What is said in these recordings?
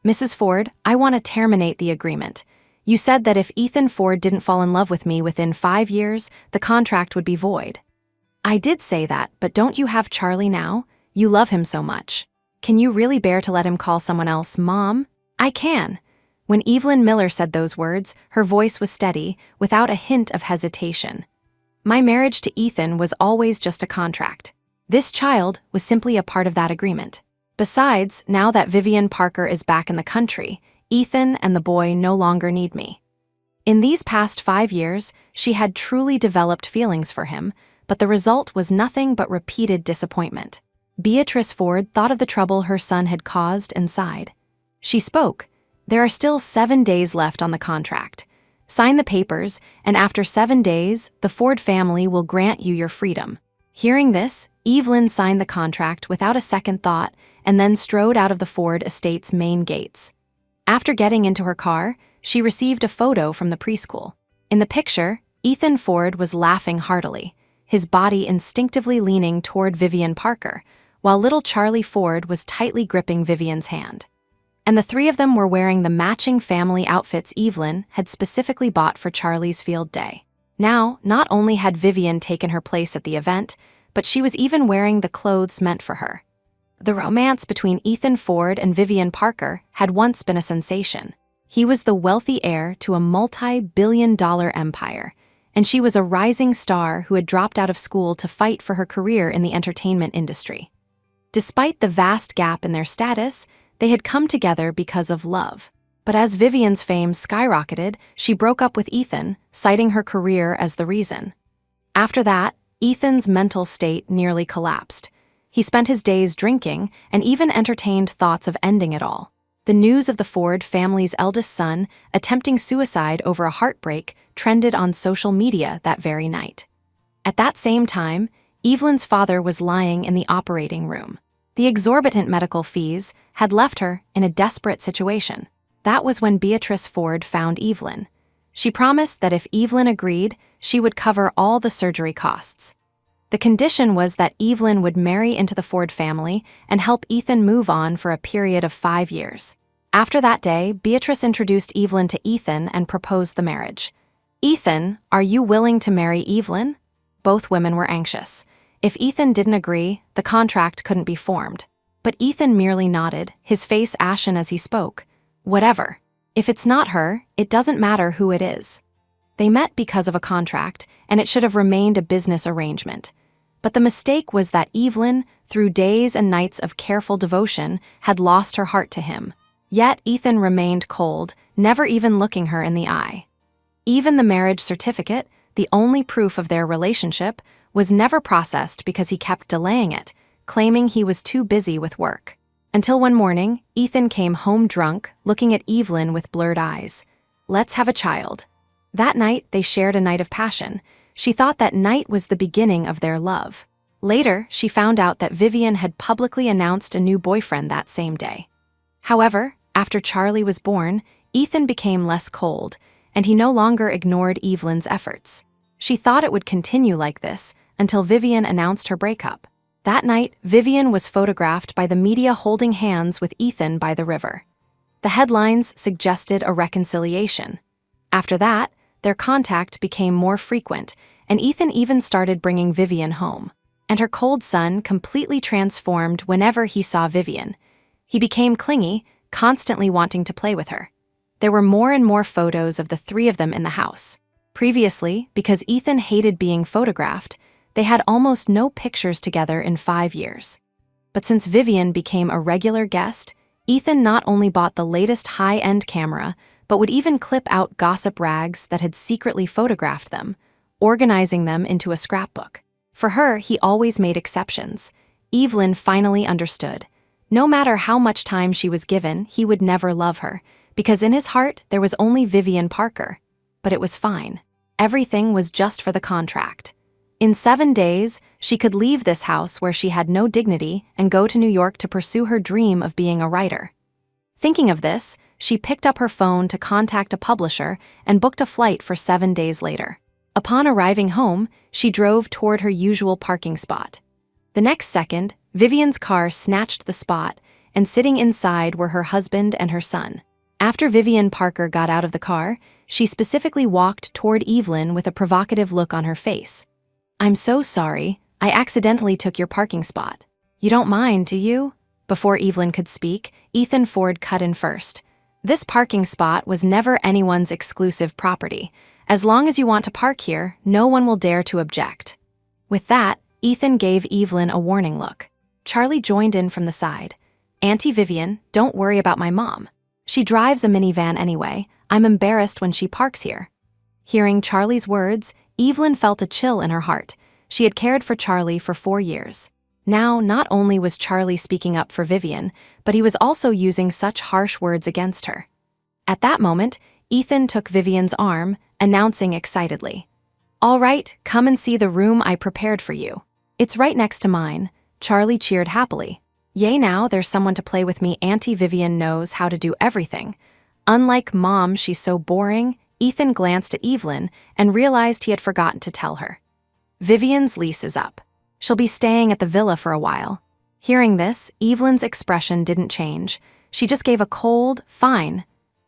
Mrs. Ford, I want to terminate the agreement. You said that if Ethan Ford didn't fall in love with me within 5 years, the contract would be void. I did say that, but don't you have Charlie now? You love him so much. Can you really bear to let him call someone else Mom? I can. When Evelyn Miller said those words, her voice was steady, without a hint of hesitation. My marriage to Ethan was always just a contract. This child was simply a part of that agreement. Besides, now that Vivian Parker is back in the country, Ethan and the boy no longer need me. In these past 5 years, she had truly developed feelings for him, but the result was nothing but repeated disappointment. Beatrice Ford thought of the trouble her son had caused and sighed. She spoke. There are still 7 days left on the contract. Sign the papers, and after 7 days, the Ford family will grant you your freedom. Hearing this, Evelyn signed the contract without a second thought and then strode out of the Ford estate's main gates. After getting into her car, she received a photo from the preschool. In the picture, Ethan Ford was laughing heartily, his body instinctively leaning toward Vivian Parker, while little Charlie Ford was tightly gripping Vivian's hand. And the three of them were wearing the matching family outfits Evelyn had specifically bought for Charlie's field day. Now, not only had Vivian taken her place at the event, but she was even wearing the clothes meant for her. The romance between Ethan Ford and Vivian Parker had once been a sensation. He was the wealthy heir to a multi-billion-dollar empire, and she was a rising star who had dropped out of school to fight for her career in the entertainment industry. Despite the vast gap in their status, they had come together because of love. But as Vivian's fame skyrocketed, she broke up with Ethan, citing her career as the reason. After that, Ethan's mental state nearly collapsed. He spent his days drinking and even entertained thoughts of ending it all. The news of the Ford family's eldest son attempting suicide over a heartbreak trended on social media that very night. At that same time, Evelyn's father was lying in the operating room. The exorbitant medical fees had left her in a desperate situation. That was when Beatrice Ford found Evelyn. She promised that if Evelyn agreed, she would cover all the surgery costs. The condition was that Evelyn would marry into the Ford family and help Ethan move on for a period of 5 years. After that day, Beatrice introduced Evelyn to Ethan and proposed the marriage. "Ethan, are you willing to marry Evelyn?" Both women were anxious. If Ethan didn't agree, the contract couldn't be formed. But Ethan merely nodded, his face ashen as he spoke. "Whatever. If it's not her, it doesn't matter who it is." They met because of a contract, and it should have remained a business arrangement. But the mistake was that Evelyn, through days and nights of careful devotion, had lost her heart to him. Yet Ethan remained cold, never even looking her in the eye. Even the marriage certificate, the only proof of their relationship, was never processed because he kept delaying it, claiming he was too busy with work. Until one morning, Ethan came home drunk, looking at Evelyn with blurred eyes. "Let's have a child." That night, they shared a night of passion. She thought that night was the beginning of their love. Later, she found out that Vivian had publicly announced a new boyfriend that same day. However, after Charlie was born, Ethan became less cold, and he no longer ignored Evelyn's efforts. She thought it would continue like this until Vivian announced her breakup. That night, Vivian was photographed by the media holding hands with Ethan by the river. The headlines suggested a reconciliation. After that, their contact became more frequent, and Ethan even started bringing Vivian home. And her cold son completely transformed whenever he saw Vivian. He became clingy, constantly wanting to play with her. There were more and more photos of the three of them in the house. Previously, because Ethan hated being photographed, they had almost no pictures together in 5 years. But since Vivian became a regular guest, Ethan not only bought the latest high-end camera, but would even clip out gossip rags that had secretly photographed them, organizing them into a scrapbook. For her, he always made exceptions. Evelyn finally understood. No matter how much time she was given, he would never love her, because in his heart there was only Vivian Parker. But it was fine. Everything was just for the contract. In 7 days, she could leave this house where she had no dignity and go to New York to pursue her dream of being a writer. Thinking of this, she picked up her phone to contact a publisher and booked a flight for 7 days later. Upon arriving home, she drove toward her usual parking spot. The next second, Vivian's car snatched the spot, and sitting inside were her husband and her son. After Vivian Parker got out of the car, she specifically walked toward Evelyn with a provocative look on her face. "I'm so sorry, I accidentally took your parking spot. You don't mind, do you?" Before Evelyn could speak, Ethan Ford cut in first. "This parking spot was never anyone's exclusive property. As long as you want to park here, no one will dare to object." With that, Ethan gave Evelyn a warning look. Charlie joined in from the side. "Auntie Vivian, don't worry about my mom. She drives a minivan anyway. I'm embarrassed when she parks here." Hearing Charlie's words, Evelyn felt a chill in her heart. She had cared for Charlie for 4 years. Now, not only was Charlie speaking up for Vivian, but he was also using such harsh words against her. At that moment, Ethan took Vivian's arm, announcing excitedly, "All right, come and see the room I prepared for you. It's right next to mine." Charlie cheered happily. "Yay, now there's someone to play with me. Auntie Vivian knows how to do everything. Unlike Mom, she's so boring." Ethan glanced at Evelyn and realized he had forgotten to tell her. "Vivian's lease is up. She'll be staying at the villa for a while." Hearing this, Evelyn's expression didn't change. She just gave a cold, "Fine."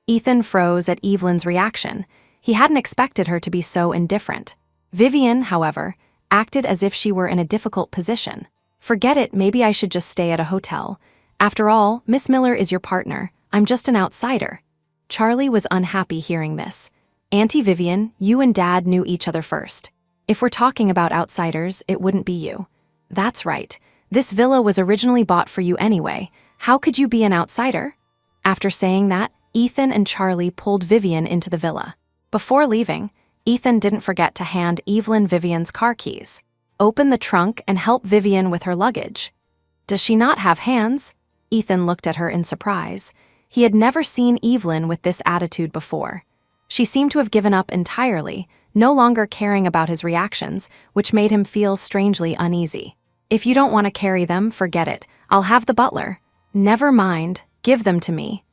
Ethan froze at Evelyn's reaction. He hadn't expected her to be so indifferent. Vivian, however, acted as if she were in a difficult position. "Forget it, maybe I should just stay at a hotel. After all, Miss Miller is your partner. I'm just an outsider." Charlie was unhappy hearing this. "Auntie Vivian, you and Dad knew each other first. If we're talking about outsiders, it wouldn't be you." "That's right. This villa was originally bought for you anyway. How could you be an outsider?" After saying that, Ethan and Charlie pulled Vivian into the villa. Before leaving, Ethan didn't forget to hand Evelyn Vivian's car keys. "Open the trunk and help Vivian with her luggage." "Does she not have hands?" Ethan looked at her in surprise. He had never seen Evelyn with this attitude before. She seemed to have given up entirely, no longer caring about his reactions, which made him feel strangely uneasy. "If you don't want to carry them, forget it. I'll have the butler." "Never mind, give them to me."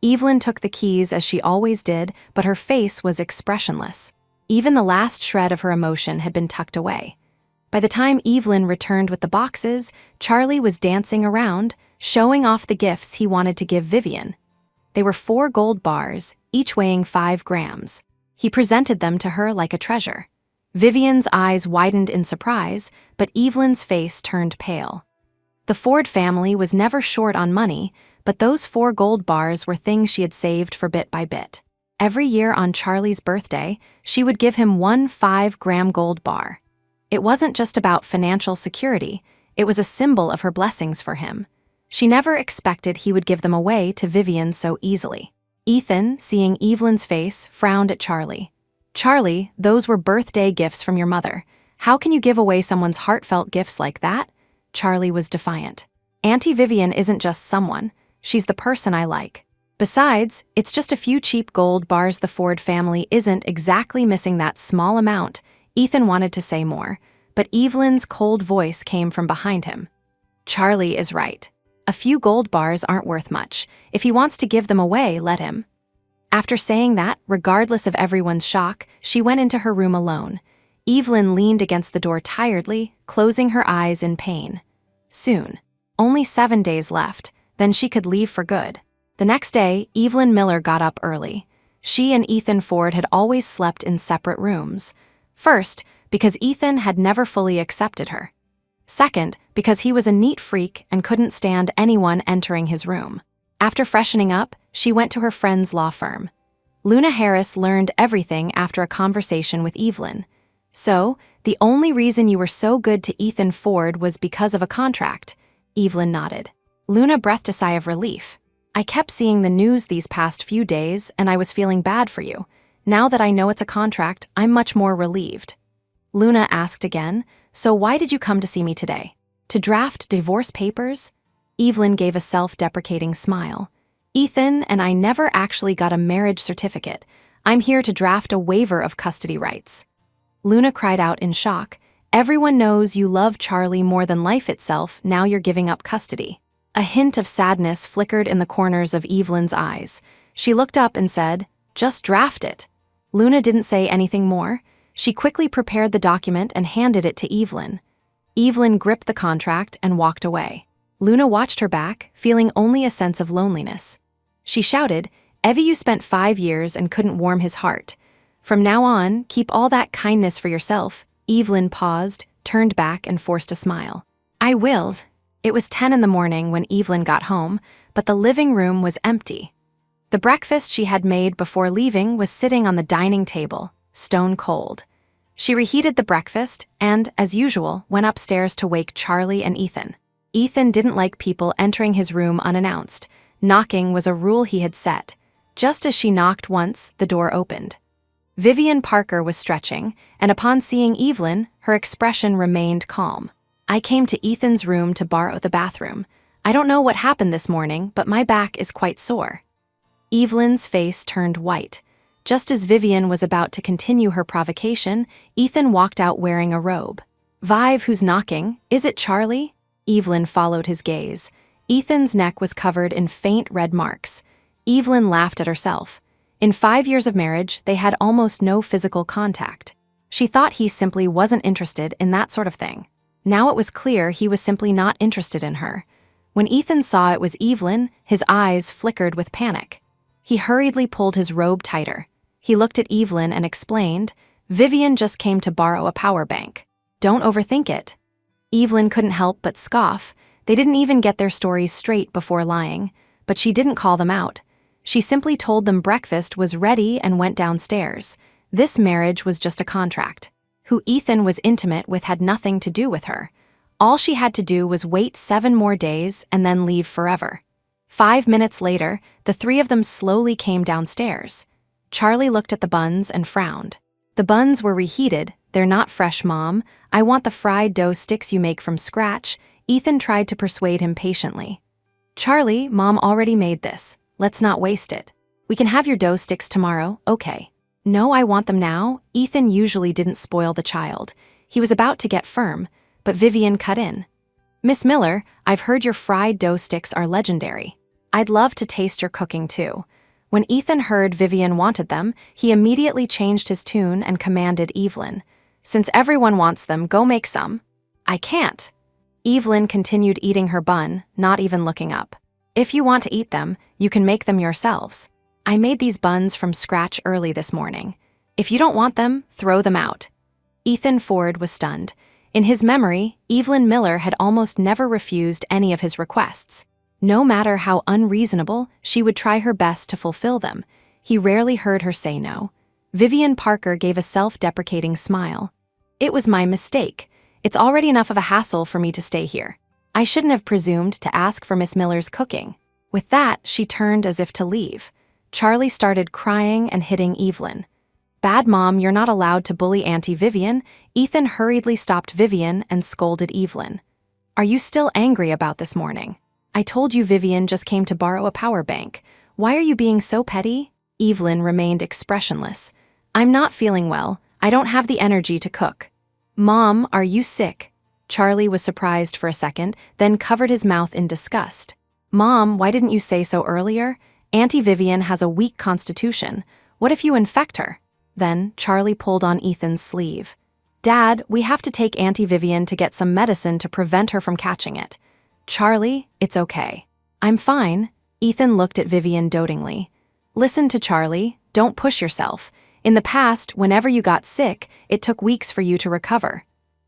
Evelyn took the keys as she always did, but her face was expressionless. Even the last shred of her emotion had been tucked away. By the time Evelyn returned with the boxes, Charlie was dancing around, showing off the gifts he wanted to give Vivian. They were 4 gold bars, each weighing 5 grams. He presented them to her like a treasure. Vivian's eyes widened in surprise, but Evelyn's face turned pale. The Ford family was never short on money, but those 4 gold bars were things she had saved for bit by bit. Every year on Charlie's birthday, she would give him 1 5-gram gold bar. It wasn't just about financial security, it was a symbol of her blessings for him. She never expected he would give them away to Vivian so easily. Ethan, seeing Evelyn's face, frowned at Charlie. "Charlie, those were birthday gifts from your mother. How can you give away someone's heartfelt gifts like that?" Charlie was defiant. "Auntie Vivian isn't just someone, she's the person I like. Besides, it's just a few cheap gold bars. The Ford family isn't exactly missing that small amount." Ethan wanted to say more, but Evelyn's cold voice came from behind him. "Charlie is right. A few gold bars aren't worth much. If he wants to give them away, let him." After saying that, regardless of everyone's shock, she went into her room alone. Evelyn leaned against the door tiredly, closing her eyes in pain. Soon. Only 7 days left, then she could leave for good. The next day, Evelyn Miller got up early. She and Ethan Ford had always slept in separate rooms. First, because Ethan had never fully accepted her. Second, because he was a neat freak and couldn't stand anyone entering his room. After freshening up, she went to her friend's law firm. Luna Harris learned everything after a conversation with Evelyn. "So, the only reason you were so good to Ethan Ford was because of a contract?" Evelyn nodded. Luna breathed a sigh of relief. "I kept seeing the news these past few days, and I was feeling bad for you. Now that I know it's a contract, I'm much more relieved." Luna asked again, "So why did you come to see me today? To draft divorce papers?" Evelyn gave a self-deprecating smile. "Ethan and I never actually got a marriage certificate. I'm here to draft a waiver of custody rights." Luna cried out in shock. "Everyone knows you love Charlie more than life itself, now you're giving up custody." A hint of sadness flickered in the corners of Evelyn's eyes. She looked up and said, "Just draft it." Luna didn't say anything more. She quickly prepared the document and handed it to Evelyn. Evelyn gripped the contract and walked away. Luna watched her back, feeling only a sense of loneliness. She shouted, "Evie, you spent 5 years and couldn't warm his heart. From now on, keep all that kindness for yourself." Evelyn paused, turned back, and forced a smile. "I will." It was 10 in the morning when Evelyn got home, but the living room was empty. The breakfast she had made before leaving was sitting on the dining table, stone cold. She reheated the breakfast and, as usual, went upstairs to wake Charlie and Ethan. Ethan didn't like people entering his room unannounced. Knocking was a rule he had set. Just as she knocked once, the door opened. Vivian Parker was stretching, and upon seeing Evelyn, her expression remained calm. "I came to Ethan's room to borrow the bathroom. I don't know what happened this morning, but my back is quite sore." Evelyn's face turned white. Just as Vivian was about to continue her provocation, Ethan walked out wearing a robe. "Vive, who's knocking? Is it Charlie?" Evelyn followed his gaze. Ethan's neck was covered in faint red marks. Evelyn laughed at herself. In 5 years of marriage, they had almost no physical contact. She thought he simply wasn't interested in that sort of thing. Now it was clear he was simply not interested in her. When Ethan saw it was Evelyn, his eyes flickered with panic. He hurriedly pulled his robe tighter. He looked at Evelyn and explained, "Vivian just came to borrow a power bank. Don't overthink it." Evelyn couldn't help but scoff. They didn't even get their stories straight before lying, but she didn't call them out. She simply told them breakfast was ready and went downstairs. This marriage was just a contract. Who Ethan was intimate with had nothing to do with her. All she had to do was wait 7 more days and then leave forever. 5 minutes later, the 3 of them slowly came downstairs. Charlie looked at the buns and frowned. "The buns were reheated. They're not fresh, Mom. I want the fried dough sticks you make from scratch." Ethan tried to persuade him patiently. "Charlie, Mom already made this. Let's not waste it. We can have your dough sticks tomorrow, okay?" "No, I want them now." Ethan usually didn't spoil the child. He was about to get firm, but Vivian cut in. "Miss Miller, I've heard your fried dough sticks are legendary. I'd love to taste your cooking too." When Ethan heard Vivian wanted them, he immediately changed his tune and commanded Evelyn, "Since everyone wants them, go make some." "I can't." Evelyn continued eating her bun, not even looking up. "If you want to eat them, you can make them yourselves. I made these buns from scratch early this morning. If you don't want them, throw them out." Ethan Ford was stunned. In his memory, Evelyn Miller had almost never refused any of his requests. No matter how unreasonable, she would try her best to fulfill them. He rarely heard her say no. Vivian Parker gave a self-deprecating smile. "It was my mistake. It's already enough of a hassle for me to stay here. I shouldn't have presumed to ask for Miss Miller's cooking." With that, she turned as if to leave. Charlie started crying and hitting Evelyn. "Bad Mom, you're not allowed to bully Auntie Vivian." Ethan hurriedly stopped Vivian and scolded Evelyn. "Are you still angry about this morning? I told you Vivian just came to borrow a power bank. Why are you being so petty?" Evelyn remained expressionless. "I'm not feeling well. I don't have the energy to cook." "Mom, are you sick?" Charlie was surprised for a second, then covered his mouth in disgust. "Mom, why didn't you say so earlier? Auntie Vivian has a weak constitution. What if you infect her?" Then Charlie pulled on Ethan's sleeve. "Dad, we have to take Auntie Vivian to get some medicine to prevent her from catching it." "Charlie, it's okay." "I'm fine." Ethan looked at Vivian dotingly. "Listen to Charlie, don't push yourself. In the past, whenever you got sick, it took weeks for you to recover."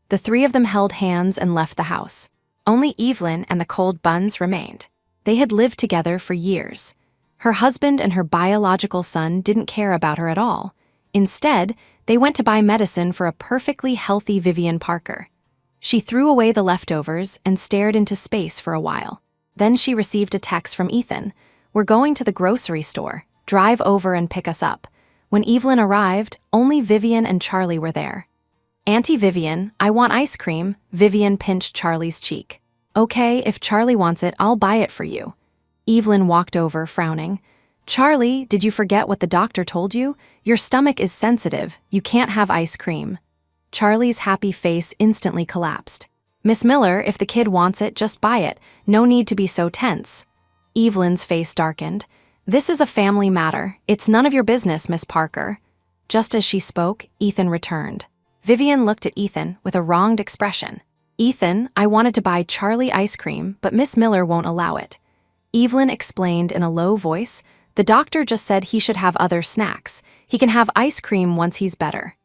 The 3 of them held hands and left the house. Only Evelyn and the cold buns remained. They had lived together for years. Her husband and her biological son didn't care about her at all. Instead, they went to buy medicine for a perfectly healthy Vivian Parker. She threw away the leftovers and stared into space for a while. Then she received a text from Ethan. "We're going to the grocery store. Drive over and pick us up." When Evelyn arrived, only Vivian and Charlie were there. "Auntie Vivian, I want ice cream." Vivian pinched Charlie's cheek. "Okay, if Charlie wants it, I'll buy it for you." Evelyn walked over, frowning. "Charlie, did you forget what the doctor told you? Your stomach is sensitive. You can't have ice cream." Charlie's happy face instantly collapsed. "Miss Miller, if the kid wants it, just buy it. No need to be so tense." Evelyn's face darkened. "This is a family matter. It's none of your business, Miss Parker." Just as she spoke, Ethan returned. Vivian looked at Ethan with a wronged expression. Ethan, I wanted to buy Charlie ice cream, but Miss Miller won't allow it. Evelyn explained in a low voice, the doctor just said he should have other snacks. He can have ice cream once he's better.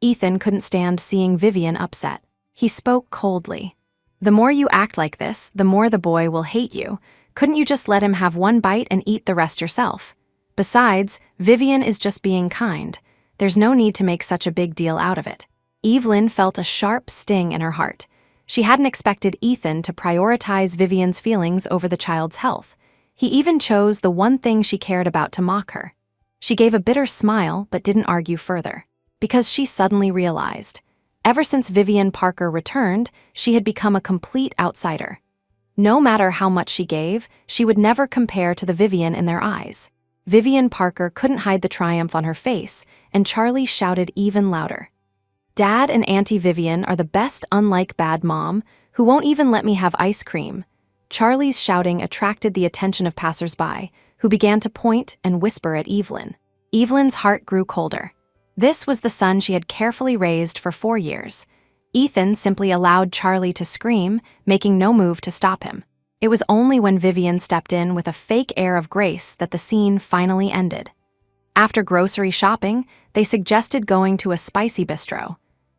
Ethan couldn't stand seeing Vivian upset. He spoke coldly. The more you act like this, the more the boy will hate you. Couldn't you just let him have one bite and eat the rest yourself? Besides, Vivian is just being kind. There's no need to make such a big deal out of it. Evelyn felt a sharp sting in her heart. She hadn't expected Ethan to prioritize Vivian's feelings over the child's health. He even chose the one thing she cared about to mock her. She gave a bitter smile but didn't argue further, because she suddenly realized, ever since Vivian Parker returned, she had become a complete outsider. No matter how much she gave, she would never compare to the Vivian in their eyes. Vivian Parker couldn't hide the triumph on her face, and Charlie shouted even louder. Dad and Auntie Vivian are the best unlike bad mom, who won't even let me have ice cream. Charlie's shouting attracted the attention of passers-by, who began to point and whisper at Evelyn. Evelyn's heart grew colder. This was the son she had carefully raised for 4 years. Ethan simply allowed Charlie to scream, making no move to stop him. It was only when Vivian stepped in with a fake air of grace that the scene finally ended. After grocery shopping, they suggested going to a spicy bistro.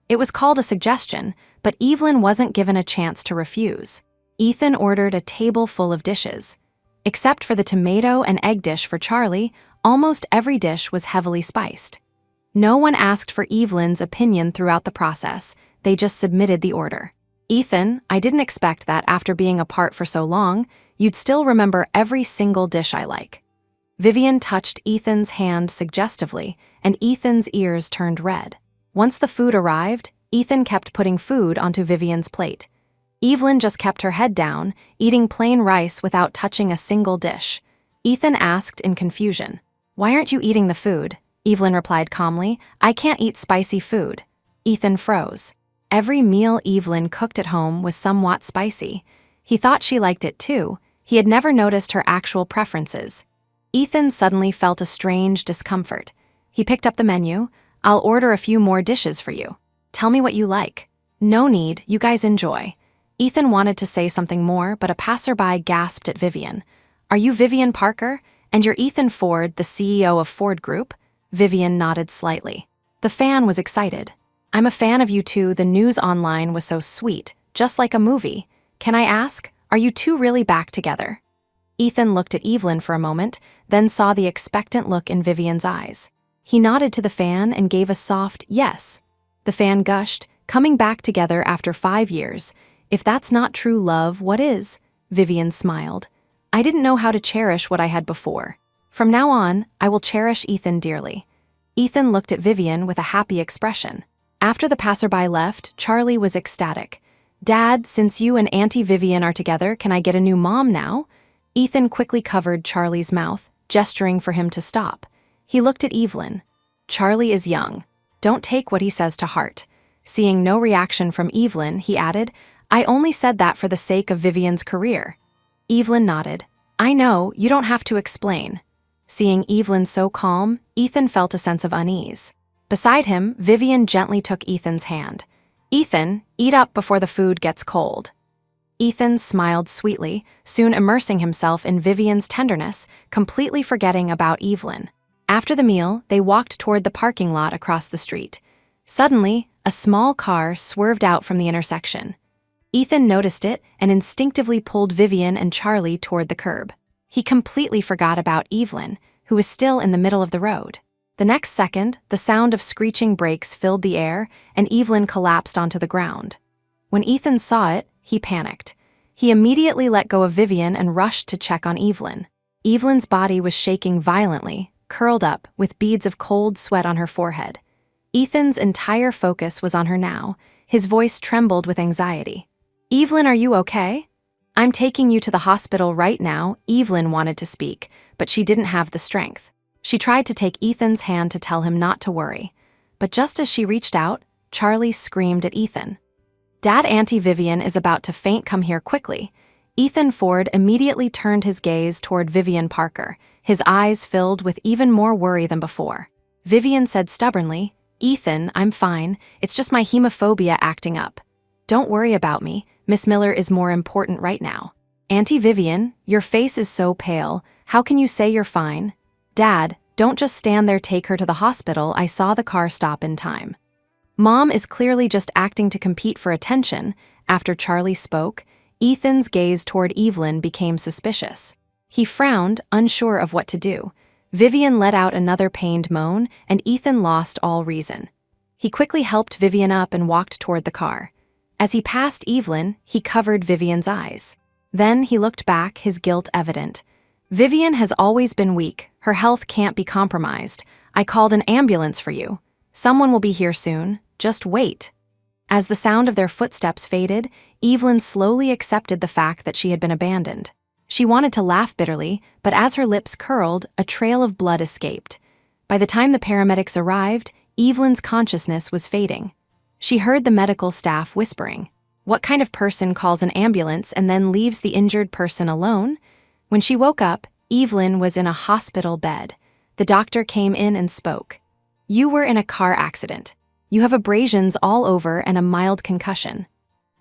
It was called a suggestion, but Evelyn wasn't given a chance to refuse. Ethan ordered a table full of dishes. Except for the tomato and egg dish for Charlie, almost every dish was heavily spiced. No one asked for Evelyn's opinion throughout the process, they just submitted the order. Ethan, I didn't expect that after being apart for so long, you'd still remember every single dish I like. Vivian touched Ethan's hand suggestively, and Ethan's ears turned red. Once the food arrived, Ethan kept putting food onto Vivian's plate. Evelyn just kept her head down, eating plain rice without touching a single dish. Ethan asked in confusion, "Why aren't you eating the food?" Evelyn replied calmly, "I can't eat spicy food." Ethan froze. Every meal Evelyn cooked at home was somewhat spicy. He thought she liked it too. He had never noticed her actual preferences. Ethan suddenly felt a strange discomfort. He picked up the menu. "I'll order a few more dishes for you. Tell me what you like." "No need, you guys enjoy." Ethan wanted to say something more, but a passerby gasped at Vivian. "Are you Vivian Parker? And you're Ethan Ford, the CEO of Ford Group?" Vivian nodded slightly. The fan was excited. "I'm a fan of you too. The news online was so sweet, just like a movie. Can I ask, are you two really back together?" Ethan looked at Evelyn for a moment, then saw the expectant look in Vivian's eyes. He nodded to the fan and gave a soft yes. The fan gushed, "Coming back together after 5 years. If that's not true love, what is?" Vivian smiled. "I didn't know how to cherish what I had before. From now on, I will cherish Ethan dearly." Ethan looked at Vivian with a happy expression. After the passerby left, Charlie was ecstatic. "Dad, since you and Auntie Vivian are together, can I get a new mom now?" Ethan quickly covered Charlie's mouth, gesturing for him to stop. He looked at Evelyn. "Charlie is young. Don't take what he says to heart." Seeing no reaction from Evelyn, he added, "I only said that for the sake of Vivian's career." Evelyn nodded. "I know, you don't have to explain." Seeing Evelyn so calm, Ethan felt a sense of unease. Beside him, Vivian gently took Ethan's hand. "Ethan, eat up before the food gets cold." Ethan smiled sweetly, soon immersing himself in Vivian's tenderness, completely forgetting about Evelyn. After the meal, they walked toward the parking lot across the street. Suddenly, a small car swerved out from the intersection. Ethan noticed it and instinctively pulled Vivian and Charlie toward the curb. He completely forgot about Evelyn, who was still in the middle of the road. The next second, the sound of screeching brakes filled the air, and Evelyn collapsed onto the ground. When Ethan saw it, he panicked. He immediately let go of Vivian and rushed to check on Evelyn. Evelyn's body was shaking violently, curled up, with beads of cold sweat on her forehead. Ethan's entire focus was on her now. His voice trembled with anxiety. "Evelyn, are you okay?" "I'm taking you to the hospital right now." Evelyn wanted to speak, but she didn't have the strength. She tried to take Ethan's hand to tell him not to worry. But just as she reached out, Charlie screamed at Ethan. "Dad, Auntie Vivian is about to faint. Come here quickly." Ethan Ford immediately turned his gaze toward Vivian Parker, his eyes filled with even more worry than before. Vivian said stubbornly, "Ethan, I'm fine. It's just my hemophobia acting up." Don't worry about me. Miss Miller is more important right now. Auntie Vivian, your face is so pale. How can you say you're fine? Dad, don't just stand there, take her to the hospital. I saw the car stop in time. Mom is clearly just acting to compete for attention. After Charlie spoke, Ethan's gaze toward Evelyn became suspicious. He frowned, unsure of what to do. Vivian let out another pained moan, and Ethan lost all reason. He quickly helped Vivian up and walked toward the car. As he passed Evelyn, he covered Vivian's eyes. Then he looked back, his guilt evident. Vivian has always been weak. Her health can't be compromised. I called an ambulance for you. Someone will be here soon. Just wait. As the sound of their footsteps faded, Evelyn slowly accepted the fact that she had been abandoned. She wanted to laugh bitterly, but as her lips curled, a trail of blood escaped. By the time the paramedics arrived, Evelyn's consciousness was fading. She heard the medical staff whispering, "What kind of person calls an ambulance and then leaves the injured person alone?" When she woke up, Evelyn was in a hospital bed. The doctor came in and spoke. "You were in a car accident. You have abrasions all over and a mild concussion."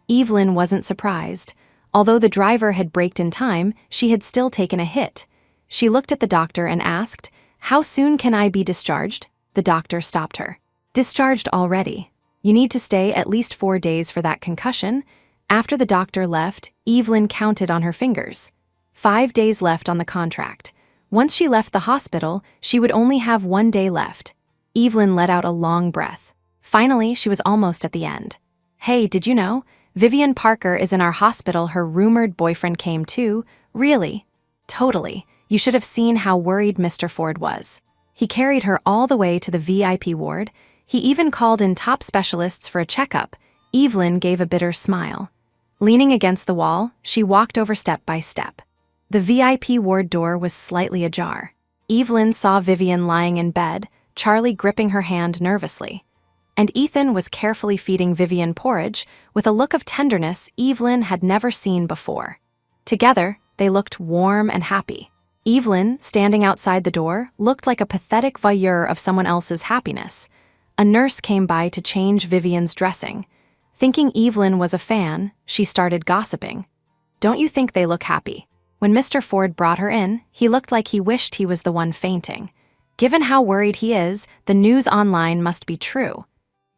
Evelyn wasn't surprised. Although the driver had braked in time, she had still taken a hit. She looked at the doctor and asked, "How soon can I be discharged?" The doctor stopped her. "Discharged already. You need to stay at least 4 days for that concussion." After the doctor left, Evelyn counted on her fingers. 5 days left on the contract. Once she left the hospital, she would only have 1 day left. Evelyn let out a long breath. Finally, she was almost at the end. "Hey, did you know? Vivian Parker is in our hospital. Her rumored boyfriend came too." "Really?" "Totally. You should have seen how worried Mr. Ford was. He carried her all the way to the VIP ward. He even called in top specialists for a checkup." Evelyn gave a bitter smile. Leaning against the wall, she walked over step by step. The VIP ward door was slightly ajar. Evelyn saw Vivian lying in bed, Charlie gripping her hand nervously. And Ethan was carefully feeding Vivian porridge with a look of tenderness Evelyn had never seen before. Together, they looked warm and happy. Evelyn, standing outside the door, looked like a pathetic voyeur of someone else's happiness. A nurse came by to change Vivian's dressing. Thinking Evelyn was a fan, she started gossiping. "Don't you think they look happy?" When Mr. Ford brought her in, he looked like he wished he was the one fainting. Given how worried he is, the news online must be true.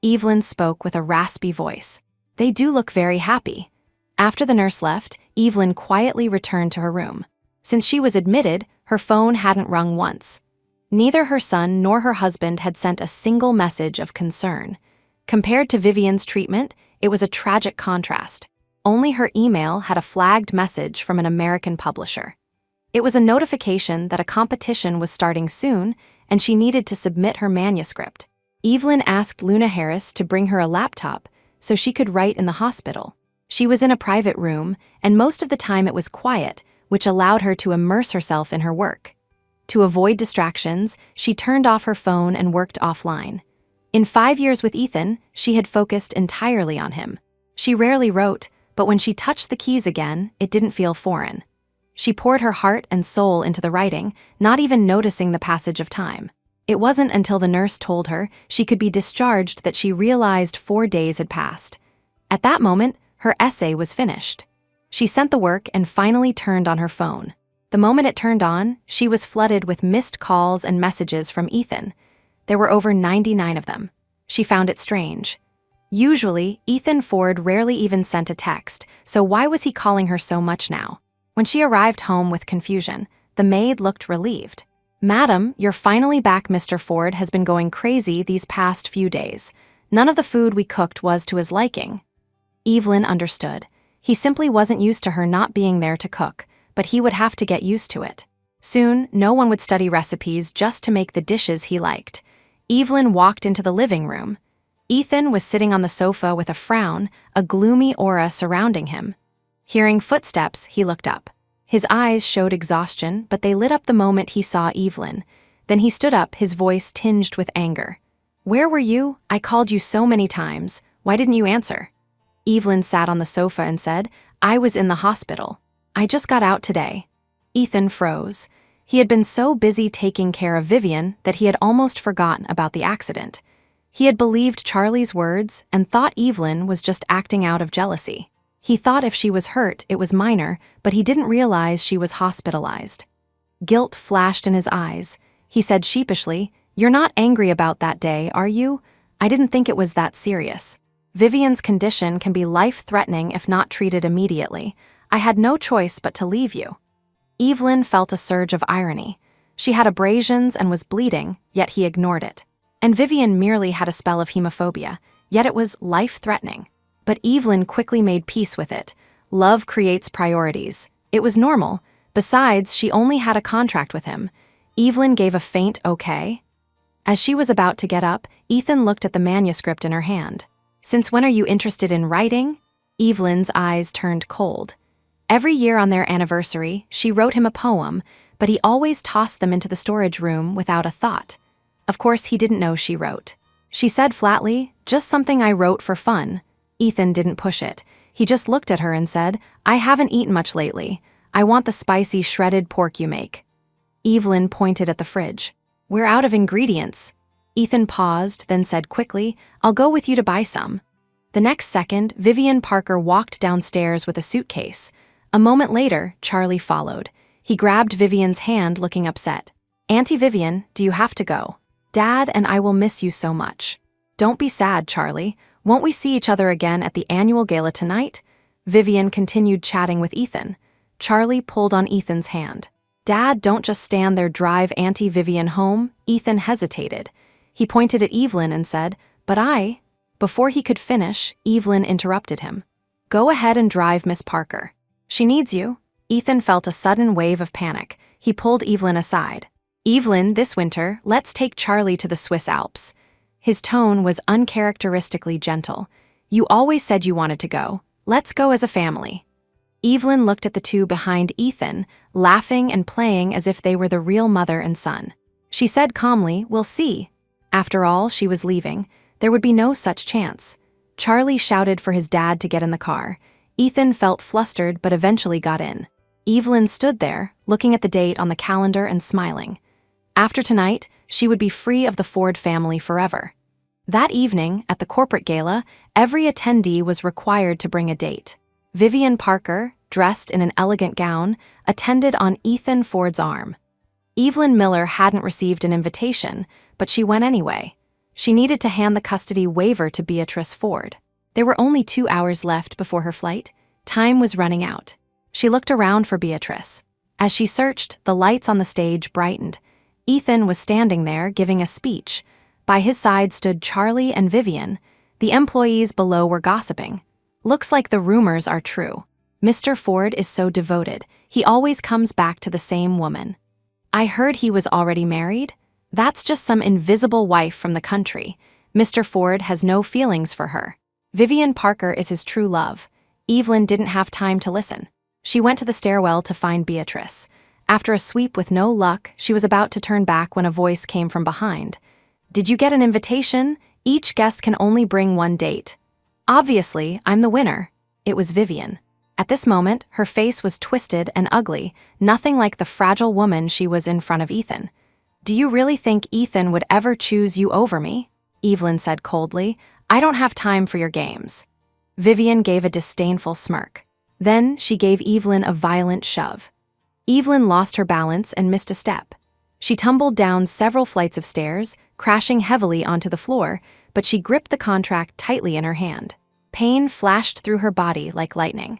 Evelyn spoke with a raspy voice. "They do look very happy." After the nurse left, Evelyn quietly returned to her room. Since she was admitted, her phone hadn't rung once. Neither her son nor her husband had sent a single message of concern. Compared to Vivian's treatment, it was a tragic contrast. Only her email had a flagged message from an American publisher. It was a notification that a competition was starting soon, and she needed to submit her manuscript. Evelyn asked Luna Harris to bring her a laptop so she could write in the hospital. She was in a private room, and most of the time it was quiet, which allowed her to immerse herself in her work. To avoid distractions, she turned off her phone and worked offline. In 5 years with Ethan, she had focused entirely on him. She rarely wrote, but when she touched the keys again, it didn't feel foreign. She poured her heart and soul into the writing, not even noticing the passage of time. It wasn't until the nurse told her she could be discharged that she realized 4 days had passed. At that moment, her essay was finished. She sent the work and finally turned on her phone. The moment it turned on, she was flooded with missed calls and messages from Ethan. There were over 99 of them. She found it strange. Usually, Ethan Ford rarely even sent a text, so why was he calling her so much now? When she arrived home with confusion, the maid looked relieved. "Madam, you're finally back. Mr. Ford has been going crazy these past few days. None of the food we cooked was to his liking." Evelyn understood. He simply wasn't used to her not being there to cook, but he would have to get used to it. Soon, no one would study recipes just to make the dishes he liked. Evelyn walked into the living room. Ethan was sitting on the sofa with a frown, a gloomy aura surrounding him. Hearing footsteps, he looked up. His eyes showed exhaustion, but they lit up the moment he saw Evelyn. Then he stood up, his voice tinged with anger. "Where were you? I called you so many times. Why didn't you answer?" Evelyn sat on the sofa and said, "I was in the hospital. I just got out today." Ethan froze. He had been so busy taking care of Vivian that he had almost forgotten about the accident. He had believed Charlie's words and thought Evelyn was just acting out of jealousy. He thought if she was hurt, it was minor, but he didn't realize she was hospitalized. Guilt flashed in his eyes. He said sheepishly, "You're not angry about that day, are you? I didn't think it was that serious. Vivian's condition can be life-threatening if not treated immediately. I had no choice but to leave you." Evelyn felt a surge of irony. She had abrasions and was bleeding, yet he ignored it. And Vivian merely had a spell of hemophobia, yet it was life-threatening. But Evelyn quickly made peace with it. Love creates priorities. It was normal. Besides, she only had a contract with him. Evelyn gave a faint okay. As she was about to get up, Ethan looked at the manuscript in her hand. "Since when are you interested in writing?" Evelyn's eyes turned cold. Every year on their anniversary, she wrote him a poem, but he always tossed them into the storage room without a thought. Of course, he didn't know she wrote. She said flatly, "Just something I wrote for fun." Ethan didn't push it. He just looked at her and said, "I haven't eaten much lately. I want the spicy shredded pork you make." Evelyn pointed at the fridge. "We're out of ingredients." Ethan paused, then said quickly, "I'll go with you to buy some." The next second, Vivian Parker walked downstairs with a suitcase. A moment later, Charlie followed. He grabbed Vivian's hand, looking upset. "Auntie Vivian, do you have to go? Dad and I will miss you so much." "Don't be sad, Charlie. Won't we see each other again at the annual gala tonight?" Vivian continued chatting with Ethan. Charlie pulled on Ethan's hand. "Dad, don't just stand there, drive Auntie Vivian home." Ethan hesitated. He pointed at Evelyn and said, "But I—" Before he could finish, Evelyn interrupted him. "Go ahead and drive Miss Parker. She needs you." Ethan felt a sudden wave of panic. He pulled Evelyn aside. "Evelyn, this winter, let's take Charlie to the Swiss Alps." His tone was uncharacteristically gentle. "You always said you wanted to go. Let's go as a family." Evelyn looked at the two behind Ethan, laughing and playing as if they were the real mother and son. She said calmly, "We'll see." After all, she was leaving. There would be no such chance. Charlie shouted for his dad to get in the car. Ethan felt flustered but eventually got in. Evelyn stood there, looking at the date on the calendar and smiling. After tonight, she would be free of the Ford family forever. That evening, at the corporate gala, every attendee was required to bring a date. Vivian Parker, dressed in an elegant gown, attended on Ethan Ford's arm. Evelyn Miller hadn't received an invitation, but she went anyway. She needed to hand the custody waiver to Beatrice Ford. There were only 2 hours left before her flight. Time was running out. She looked around for Beatrice. As she searched, the lights on the stage brightened. Ethan was standing there, giving a speech. By his side stood Charlie and Vivian. The employees below were gossiping. "Looks like the rumors are true. Mr. Ford is so devoted. He always comes back to the same woman. I heard he was already married? That's just some invisible wife from the country. Mr. Ford has no feelings for her. Vivian Parker is his true love." Evelyn didn't have time to listen. She went to the stairwell to find Beatrice. After a sweep with no luck, she was about to turn back when a voice came from behind. "Did you get an invitation? Each guest can only bring one date." "Obviously, I'm the winner." It was Vivian. At this moment, her face was twisted and ugly, nothing like the fragile woman she was in front of Ethan. "Do you really think Ethan would ever choose you over me?" Evelyn said coldly. "I don't have time for your games." Vivian gave a disdainful smirk. Then she gave Evelyn a violent shove. Evelyn lost her balance and missed a step. She tumbled down several flights of stairs, crashing heavily onto the floor, but she gripped the contract tightly in her hand. Pain flashed through her body like lightning.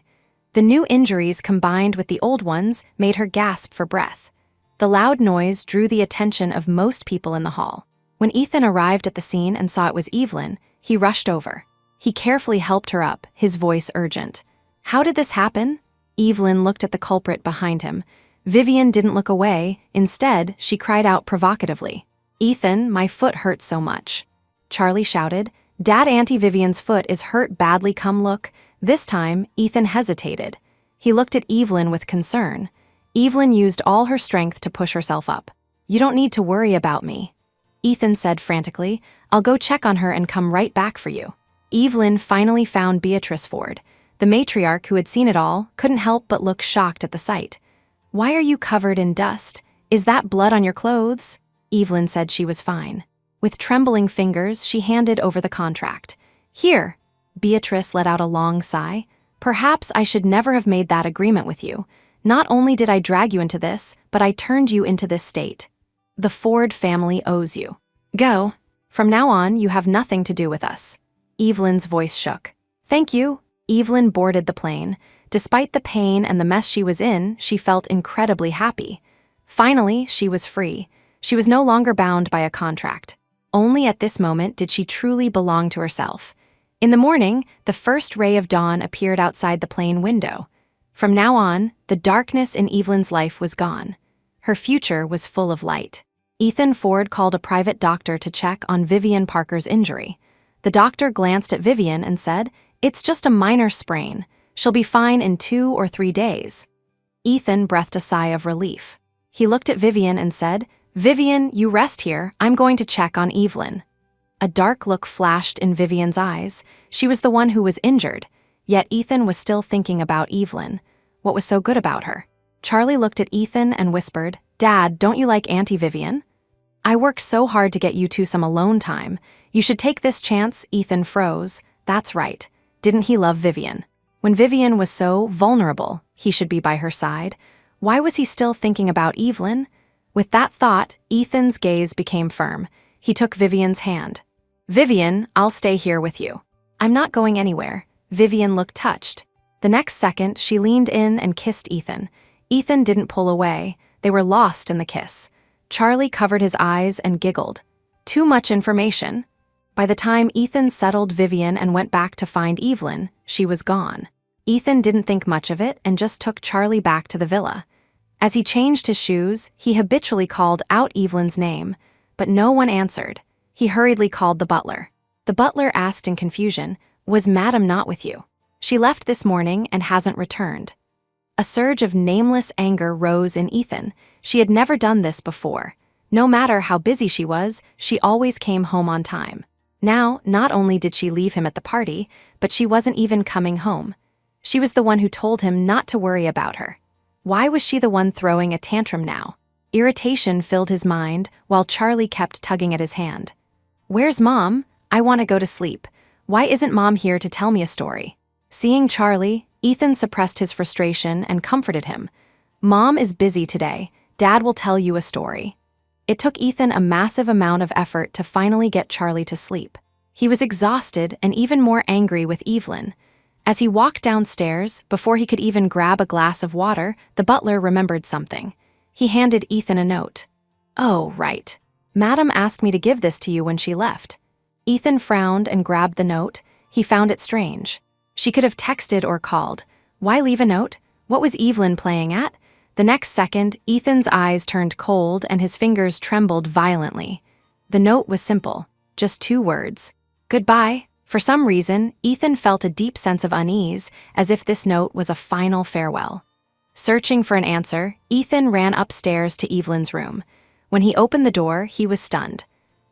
The new injuries combined with the old ones made her gasp for breath. The loud noise drew the attention of most people in the hall. When Ethan arrived at the scene and saw it was Evelyn, he rushed over. He carefully helped her up, his voice urgent. "How did this happen?" Evelyn looked at the culprit behind him. Vivian didn't look away. Instead, she cried out provocatively. "Ethan, my foot hurts so much." Charlie shouted. "Dad, Auntie Vivian's foot is hurt badly, come look." This time, Ethan hesitated. He looked at Evelyn with concern. Evelyn used all her strength to push herself up. "You don't need to worry about me," Ethan said frantically. "I'll go check on her and come right back for you." Evelyn finally found Beatrice Ford. The matriarch, who had seen it all, couldn't help but look shocked at the sight. "Why are you covered in dust? Is that blood on your clothes?" Evelyn said she was fine. With trembling fingers, she handed over the contract. "Here." Beatrice let out a long sigh. "Perhaps I should never have made that agreement with you. Not only did I drag you into this, but I turned you into this state. The Ford family owes you. Go. From now on, you have nothing to do with us." Evelyn's voice shook. "Thank you." Evelyn boarded the plane. Despite the pain and the mess she was in, she felt incredibly happy. Finally, she was free. She was no longer bound by a contract. Only at this moment did she truly belong to herself. In the morning, the first ray of dawn appeared outside the plane window. From now on, the darkness in Evelyn's life was gone. Her future was full of light. Ethan Ford called a private doctor to check on Vivian Parker's injury. The doctor glanced at Vivian and said, "It's just a minor sprain. She'll be fine in 2 or 3 days." Ethan breathed a sigh of relief. He looked at Vivian and said, "Vivian, you rest here. I'm going to check on Evelyn." A dark look flashed in Vivian's eyes. She was the one who was injured, yet Ethan was still thinking about Evelyn. What was so good about her? Charlie looked at Ethan and whispered, "Dad, don't you like Auntie Vivian? I worked so hard to get you two some alone time. You should take this chance." Ethan froze. That's right. Didn't he love Vivian? When Vivian was so vulnerable, he should be by her side. Why was he still thinking about Evelyn? With that thought, Ethan's gaze became firm. He took Vivian's hand. "Vivian, I'll stay here with you." "I'm not going anywhere." Vivian looked touched. The next second, she leaned in and kissed Ethan. Ethan didn't pull away. They were lost in the kiss. Charlie covered his eyes and giggled. Too much information. By the time Ethan settled Vivian and went back to find Evelyn, she was gone. Ethan didn't think much of it and just took Charlie back to the villa. As he changed his shoes, he habitually called out Evelyn's name, but no one answered. He hurriedly called the butler. The butler asked in confusion, "Was Madam not with you? She left this morning and hasn't returned." A surge of nameless anger rose in Ethan. She had never done this before. No matter how busy she was, she always came home on time. Now, not only did she leave him at the party, but she wasn't even coming home. She was the one who told him not to worry about her. Why was she the one throwing a tantrum now? Irritation filled his mind while Charlie kept tugging at his hand. "Where's Mom? I want to go to sleep. Why isn't Mom here to tell me a story?" Seeing Charlie, Ethan suppressed his frustration and comforted him. "Mom is busy today. Dad will tell you a story." It took Ethan a massive amount of effort to finally get Charlie to sleep. He was exhausted and even more angry with Evelyn. As he walked downstairs, before he could even grab a glass of water, the butler remembered something. He handed Ethan a note. "Oh, right. Madam asked me to give this to you when she left." Ethan frowned and grabbed the note. He found it strange. She could have texted or called. Why leave a note? What was Evelyn playing at? The next second, Ethan's eyes turned cold and his fingers trembled violently. The note was simple, just 2 words. "Goodbye." For some reason, Ethan felt a deep sense of unease, as if this note was a final farewell. Searching for an answer, Ethan ran upstairs to Evelyn's room. When he opened the door, he was stunned.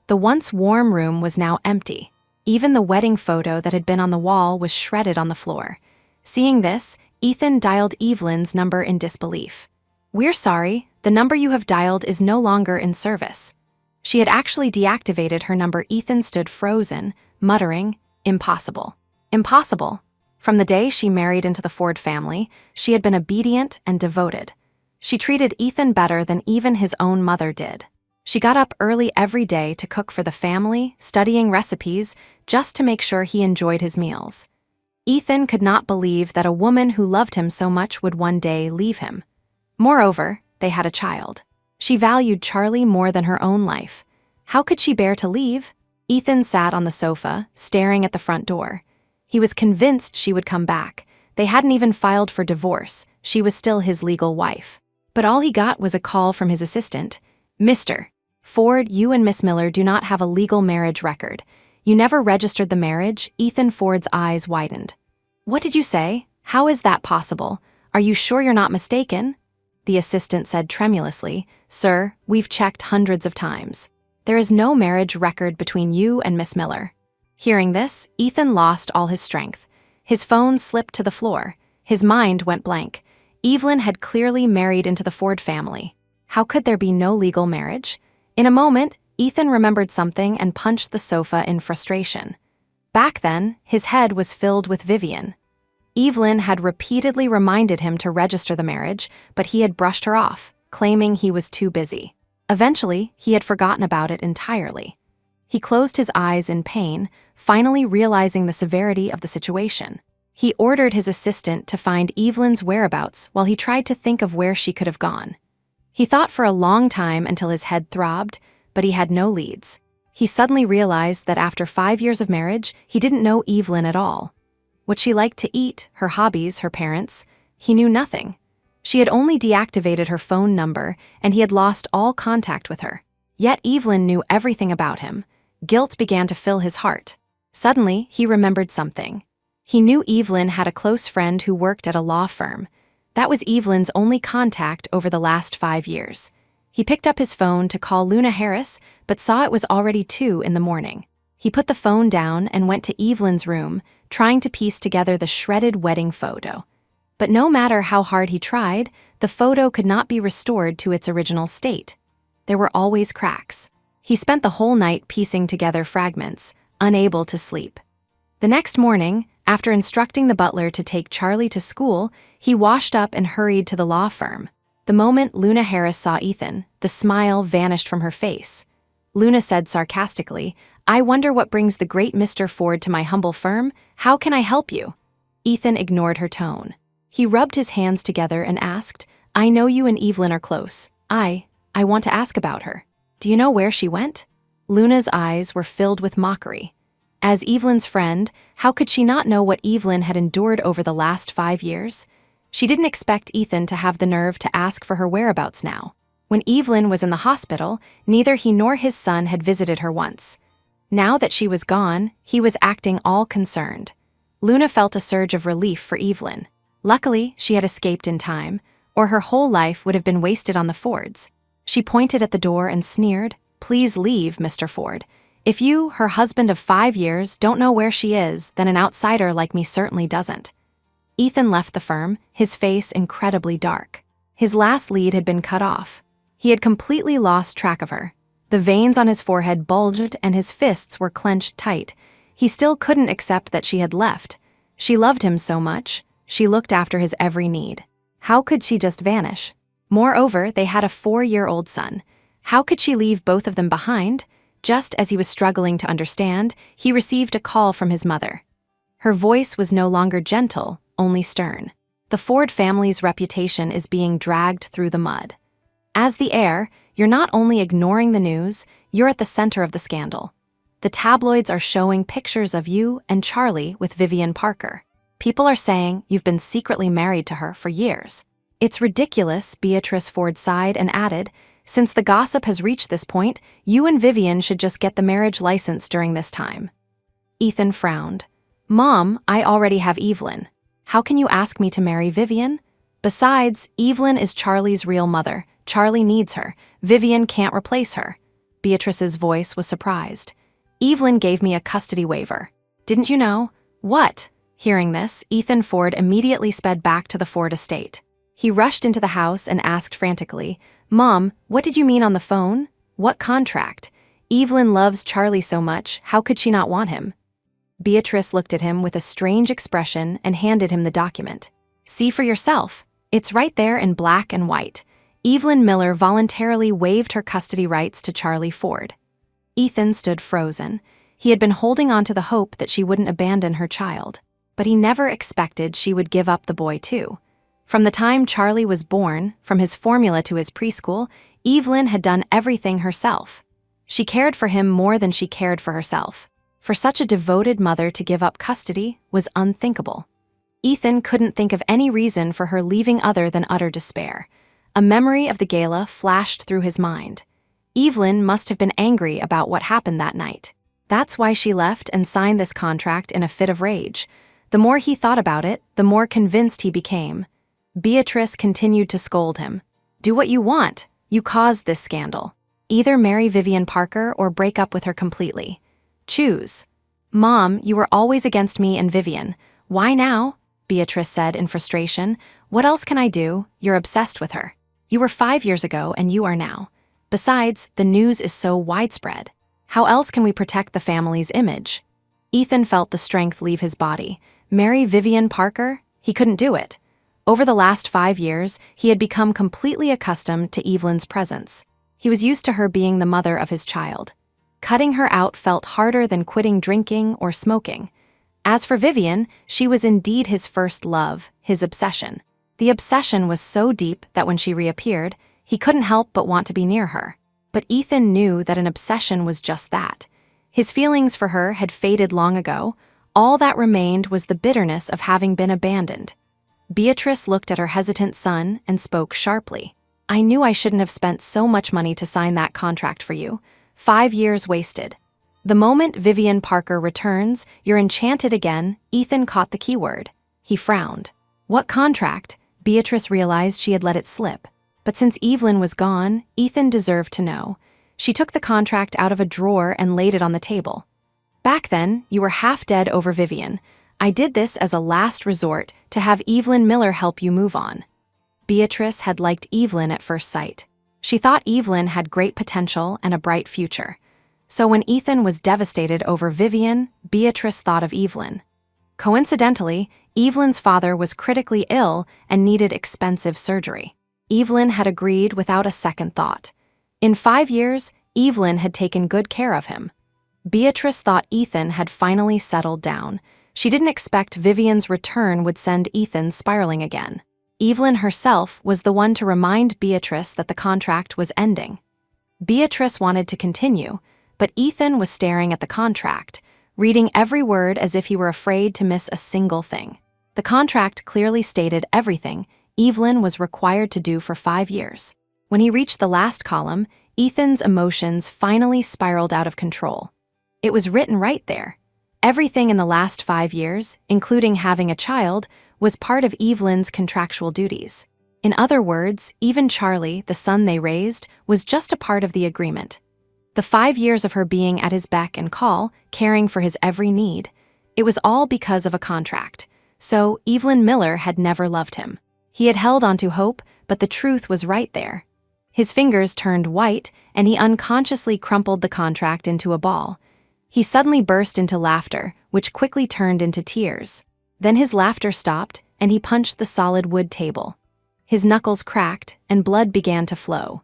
The once warm room was now empty. Even the wedding photo that had been on the wall was shredded on the floor. Seeing this, Ethan dialed Evelyn's number in disbelief. "We're sorry, the number you have dialed is no longer in service." She had actually deactivated her number. Ethan stood frozen, muttering, "Impossible. Impossible." From the day she married into the Ford family, she had been obedient and devoted. She treated Ethan better than even his own mother did. She got up early every day to cook for the family, studying recipes just to make sure he enjoyed his meals. Ethan could not believe that a woman who loved him so much would one day leave him. Moreover, they had a child. She valued Charlie more than her own life. How could she bear to leave? Ethan sat on the sofa, staring at the front door. He was convinced she would come back. They hadn't even filed for divorce. She was still his legal wife. But all he got was a call from his assistant. "Mr. Ford, you and Miss Miller do not have a legal marriage record. You never registered the marriage." Ethan Ford's eyes widened. "What did you say? How is that possible? Are you sure you're not mistaken?" The assistant said tremulously, "Sir, we've checked hundreds of times. There is no marriage record between you and Miss Miller." Hearing this, Ethan lost all his strength. His phone slipped to the floor. His mind went blank. Evelyn had clearly married into the Ford family. How could there be no legal marriage? In a moment, Ethan remembered something and punched the sofa in frustration. Back then, his head was filled with Vivian. Evelyn had repeatedly reminded him to register the marriage, but he had brushed her off, claiming he was too busy. Eventually, he had forgotten about it entirely. He closed his eyes in pain, finally realizing the severity of the situation. He ordered his assistant to find Evelyn's whereabouts while he tried to think of where she could have gone. He thought for a long time until his head throbbed, but he had no leads. He suddenly realized that after 5 years of marriage, he didn't know Evelyn at all. What she liked to eat, her hobbies, her parents, he knew nothing. She had only deactivated her phone number, and he had lost all contact with her. Yet Evelyn knew everything about him. Guilt began to fill his heart. Suddenly, he remembered something. He knew Evelyn had a close friend who worked at a law firm. That was Evelyn's only contact over the last 5 years. He picked up his phone to call Luna Harris, but saw it was already 2 in the morning. He put the phone down and went to Evelyn's room, trying to piece together the shredded wedding photo. But no matter how hard he tried, the photo could not be restored to its original state. There were always cracks. He spent the whole night piecing together fragments, unable to sleep. The next morning, after instructing the butler to take Charlie to school, he washed up and hurried to the law firm. The moment Luna Harris saw Ethan, the smile vanished from her face. Luna said sarcastically, "I wonder what brings the great Mr. Ford to my humble firm? How can I help you?" Ethan ignored her tone. He rubbed his hands together and asked, "I know you and Evelyn are close. I want to ask about her. Do you know where she went?" Luna's eyes were filled with mockery. As Evelyn's friend, how could she not know what Evelyn had endured over the last 5 years? She didn't expect Ethan to have the nerve to ask for her whereabouts now. When Evelyn was in the hospital, neither he nor his son had visited her once. Now that she was gone, he was acting all concerned. Luna felt a surge of relief for Evelyn. Luckily, she had escaped in time, or her whole life would have been wasted on the Fords. She pointed at the door and sneered, "Please leave, Mr. Ford. If you, her husband of 5 years, don't know where she is, then an outsider like me certainly doesn't." Ethan left the firm, his face incredibly dark. His last lead had been cut off. He had completely lost track of her. The veins on his forehead bulged and his fists were clenched tight. He still couldn't accept that she had left. She loved him so much. She looked after his every need. How could she just vanish? Moreover, they had a 4-year-old son. How could she leave both of them behind? Just as he was struggling to understand, he received a call from his mother. Her voice was no longer gentle, only stern. The Ford family's reputation is being dragged through the mud. As the heir, you're not only ignoring the news, you're at the center of the scandal. The tabloids are showing pictures of you and Charlie with Vivian Parker. People are saying you've been secretly married to her for years. It's ridiculous, Beatrice Ford sighed and added, "Since the gossip has reached this point, you and Vivian should just get the marriage license during this time." Ethan frowned. "Mom, I already have Evelyn. How can you ask me to marry Vivian? Besides, Evelyn is Charlie's real mother. Charlie needs her. Vivian can't replace her." Beatrice's voice was surprised. "Evelyn gave me a custody waiver. Didn't you know?" "What?" Hearing this, Ethan Ford immediately sped back to the Ford estate. He rushed into the house and asked frantically, "Mom, what did you mean on the phone? What contract? Evelyn loves Charlie so much, how could she not want him?" Beatrice looked at him with a strange expression and handed him the document. "See for yourself. It's right there in black and white. Evelyn Miller voluntarily waived her custody rights to Charlie Ford." Ethan stood frozen. He had been holding on to the hope that she wouldn't abandon her child, but he never expected she would give up the boy too. From the time Charlie was born, from his formula to his preschool, Evelyn had done everything herself. She cared for him more than she cared for herself. For such a devoted mother to give up custody was unthinkable. Ethan couldn't think of any reason for her leaving other than utter despair. A memory of the gala flashed through his mind. Evelyn must have been angry about what happened that night. That's why she left and signed this contract in a fit of rage. The more he thought about it, the more convinced he became. Beatrice continued to scold him. "Do what you want. You caused this scandal. Either marry Vivian Parker or break up with her completely. Choose." "Mom, you were always against me and Vivian. Why now?" Beatrice said in frustration. "What else can I do? You're obsessed with her. You were 5 years ago and you are now. Besides, the news is so widespread. How else can we protect the family's image? Ethan felt the strength leave his body. Marry Vivian Parker? He couldn't do it. Over the last 5 years, he had become completely accustomed to Evelyn's presence. He was used to her being the mother of his child. Cutting her out felt harder than quitting drinking or smoking. As for Vivian, she was indeed his first love, his obsession. The obsession was so deep that when she reappeared, he couldn't help but want to be near her. But Ethan knew that an obsession was just that. His feelings for her had faded long ago. All that remained was the bitterness of having been abandoned. Beatrice looked at her hesitant son and spoke sharply. "I knew I shouldn't have spent so much money to sign that contract for you. 5 years wasted." The moment Vivian Parker returns, you're enchanted again. Ethan caught the keyword. He frowned. What contract? Beatrice realized she had let it slip. But since Evelyn was gone, Ethan deserved to know. She took the contract out of a drawer and laid it on the table. "Back then, you were half dead over Vivian. I did this as a last resort to have Evelyn Miller help you move on." Beatrice had liked Evelyn at first sight. She thought Evelyn had great potential and a bright future. So when Ethan was devastated over Vivian, Beatrice thought of Evelyn. Coincidentally, Evelyn's father was critically ill and needed expensive surgery. Evelyn had agreed without a second thought. In 5 years, Evelyn had taken good care of him. Beatrice thought Ethan had finally settled down. She didn't expect Vivian's return would send Ethan spiraling again. Evelyn herself was the one to remind Beatrice that the contract was ending. Beatrice wanted to continue, but Ethan was staring at the contract, reading every word as if he were afraid to miss a single thing. The contract clearly stated everything Evelyn was required to do for 5 years. When he reached the last column, Ethan's emotions finally spiraled out of control. It was written right there. Everything in the last 5 years, including having a child, was part of Evelyn's contractual duties. In other words, even Charlie, the son they raised, was just a part of the agreement. The 5 years of her being at his beck and call, caring for his every need, it was all because of a contract. So Evelyn Miller had never loved him. He had held onto hope, but the truth was right there. His fingers turned white, and he unconsciously crumpled the contract into a ball. He suddenly burst into laughter, which quickly turned into tears. Then his laughter stopped, and he punched the solid wood table. His knuckles cracked, and blood began to flow.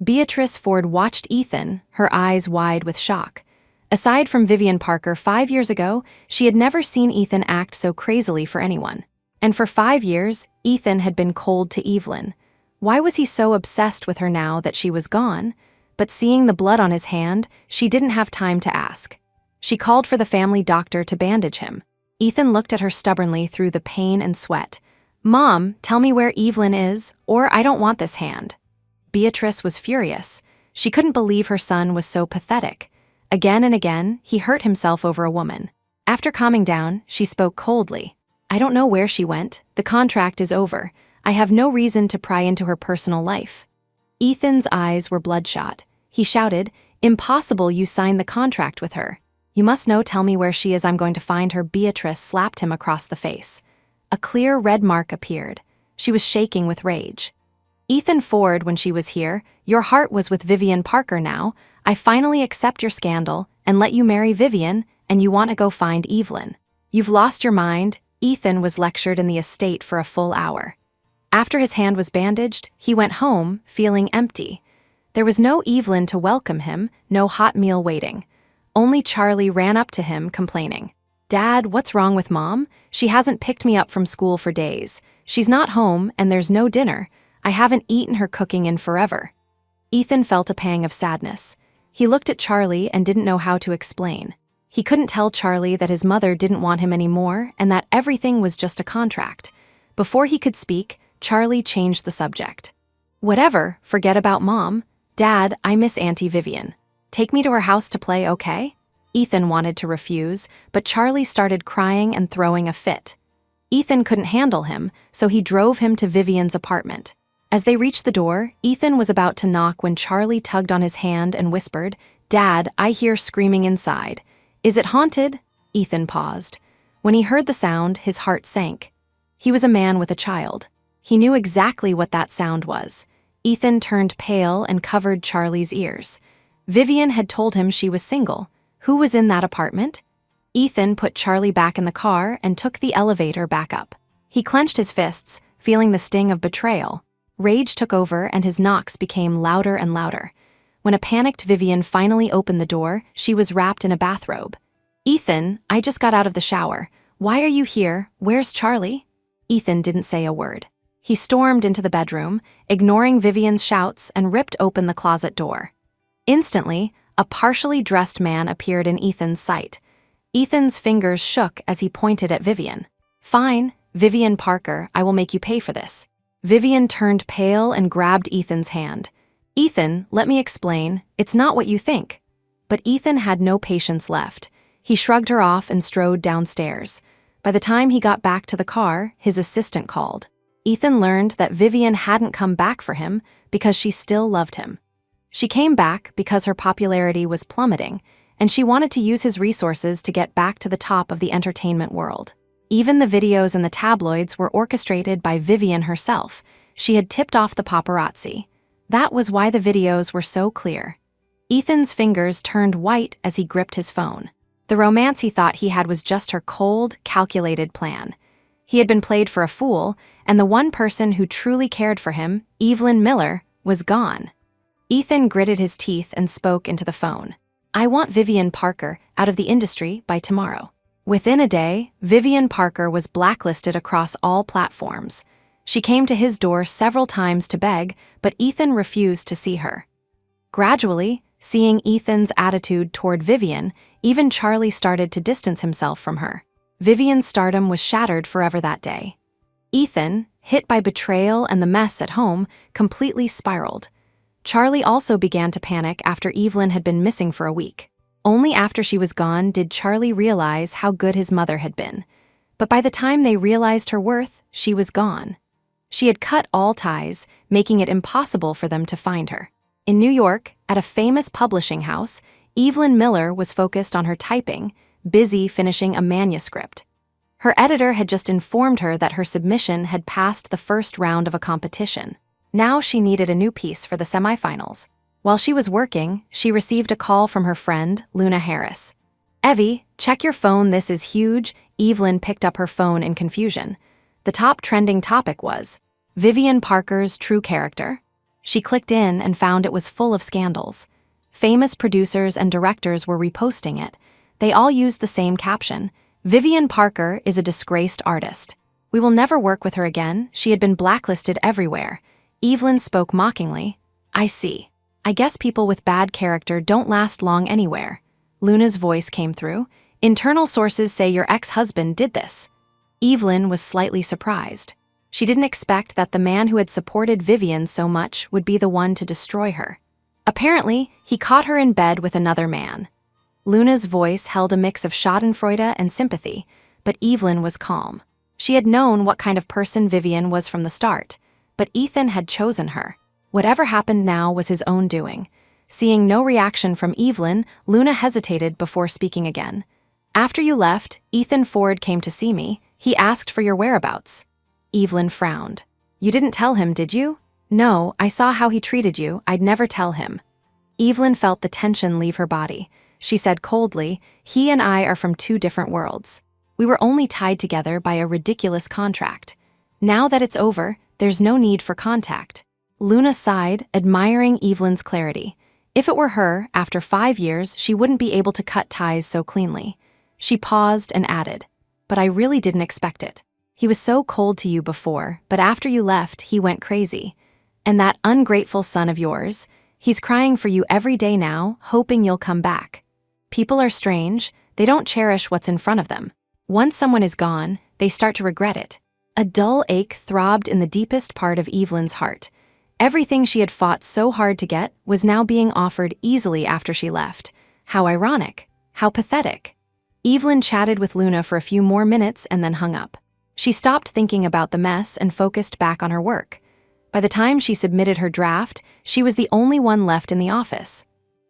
Beatrice Ford watched Ethan, her eyes wide with shock. Aside from Vivian Parker 5 years ago, she had never seen Ethan act so crazily for anyone. And for 5 years, Ethan had been cold to Evelyn. Why was he so obsessed with her now that she was gone? But seeing the blood on his hand, she didn't have time to ask. She called for the family doctor to bandage him. Ethan looked at her stubbornly through the pain and sweat. "Mom, tell me where Evelyn is, or I don't want this hand." Beatrice was furious. She couldn't believe her son was so pathetic. Again and again, he hurt himself over a woman. After calming down, she spoke coldly. "I don't know where she went. The contract is over. I have no reason to pry into her personal life." Ethan's eyes were bloodshot. He shouted, "Impossible, you signed the contract with her. You must know, tell me where she is, I'm going to find her." Beatrice slapped him across the face. A clear red mark appeared. She was shaking with rage. "Ethan Ford, when she was here, your heart was with Vivian Parker now. I finally accept your scandal and let you marry Vivian, and you want to go find Evelyn. You've lost your mind." Ethan was lectured in the estate for a full hour. After his hand was bandaged, he went home, feeling empty. There was no Evelyn to welcome him, no hot meal waiting. Only Charlie ran up to him, complaining. "Dad, what's wrong with Mom? She hasn't picked me up from school for days. She's not home, and there's no dinner. I haven't eaten her cooking in forever." Ethan felt a pang of sadness. He looked at Charlie and didn't know how to explain. He couldn't tell Charlie that his mother didn't want him anymore and that everything was just a contract. Before he could speak, Charlie changed the subject. "Whatever, forget about Mom. Dad, I miss Auntie Vivian. Take me to her house to play, okay?" Ethan wanted to refuse, but Charlie started crying and throwing a fit. Ethan couldn't handle him, so he drove him to Vivian's apartment. As they reached the door, Ethan was about to knock when Charlie tugged on his hand and whispered, "Dad, I hear screaming inside. Is it haunted?" Ethan paused. When he heard the sound, his heart sank. He was a man with a child. He knew exactly what that sound was. Ethan turned pale and covered Charlie's ears. Vivian had told him she was single. Who was in that apartment? Ethan put Charlie back in the car and took the elevator back up. He clenched his fists, feeling the sting of betrayal. Rage took over and his knocks became louder and louder. When a panicked Vivian finally opened the door, she was wrapped in a bathrobe. "Ethan, I just got out of the shower. Why are you here? Where's Charlie?" Ethan didn't say a word. He stormed into the bedroom, ignoring Vivian's shouts, and ripped open the closet door. Instantly, a partially dressed man appeared in Ethan's sight. Ethan's fingers shook as he pointed at Vivian. "Fine, Vivian Parker, I will make you pay for this." Vivian turned pale and grabbed Ethan's hand. "Ethan, let me explain, it's not what you think." But Ethan had no patience left. He shrugged her off and strode downstairs. By the time he got back to the car, his assistant called. Ethan learned that Vivian hadn't come back for him because she still loved him. She came back because her popularity was plummeting, and she wanted to use his resources to get back to the top of the entertainment world. Even the videos in the tabloids were orchestrated by Vivian herself. She had tipped off the paparazzi. That was why the videos were so clear. Ethan's fingers turned white as he gripped his phone. The romance he thought he had was just her cold, calculated plan. He had been played for a fool, and the one person who truly cared for him, Evelyn Miller, was gone. Ethan gritted his teeth and spoke into the phone. "I want Vivian Parker out of the industry by tomorrow." Within a day, Vivian Parker was blacklisted across all platforms. She came to his door several times to beg, but Ethan refused to see her. Gradually, seeing Ethan's attitude toward Vivian, even Charlie started to distance himself from her. Vivian's stardom was shattered forever that day. Ethan, hit by betrayal and the mess at home, completely spiraled. Charlie also began to panic after Evelyn had been missing for a week. Only after she was gone did Charlie realize how good his mother had been. But by the time they realized her worth, she was gone. She had cut all ties, making it impossible for them to find her. In New York, at a famous publishing house, Evelyn Miller was focused on her typing, busy finishing a manuscript. Her editor had just informed her that her submission had passed the first round of a competition. Now she needed a new piece for the semifinals. While she was working, she received a call from her friend, Luna Harris. "Evie, check your phone, this is huge." Evelyn picked up her phone in confusion. The top trending topic was Vivian Parker's true character. She clicked in and found it was full of scandals. Famous producers and directors were reposting it. They all used the same caption: "Vivian Parker is a disgraced artist. We will never work with her again. She had been blacklisted everywhere." Evelyn spoke mockingly. "I see. I guess people with bad character don't last long anywhere." Luna's voice came through. "Internal sources say your ex-husband did this." Evelyn was slightly surprised. She didn't expect that the man who had supported Vivian so much would be the one to destroy her. "Apparently, he caught her in bed with another man." Luna's voice held a mix of schadenfreude and sympathy, but Evelyn was calm. She had known what kind of person Vivian was from the start, but Ethan had chosen her. Whatever happened now was his own doing. Seeing no reaction from Evelyn, Luna hesitated before speaking again. "After you left, Ethan Ford came to see me. He asked for your whereabouts." Evelyn frowned. "You didn't tell him, did you?" "No, I saw how he treated you. I'd never tell him." Evelyn felt the tension leave her body. She said coldly, "He and I are from two different worlds. We were only tied together by a ridiculous contract. Now that it's over, there's no need for contact." Luna sighed, admiring Evelyn's clarity. If it were her, after 5 years, she wouldn't be able to cut ties so cleanly. She paused and added, "But I really didn't expect it. He was so cold to you before, but after you left, he went crazy. And that ungrateful son of yours, he's crying for you every day now, hoping you'll come back. People are strange. They don't cherish what's in front of them. Once someone is gone, they start to regret it." A dull ache throbbed in the deepest part of Evelyn's heart. Everything she had fought so hard to get was now being offered easily after she left. How ironic. How pathetic. Evelyn chatted with Luna for a few more minutes and then hung up. She stopped thinking about the mess and focused back on her work. By the time she submitted her draft, she was the only one left in the office.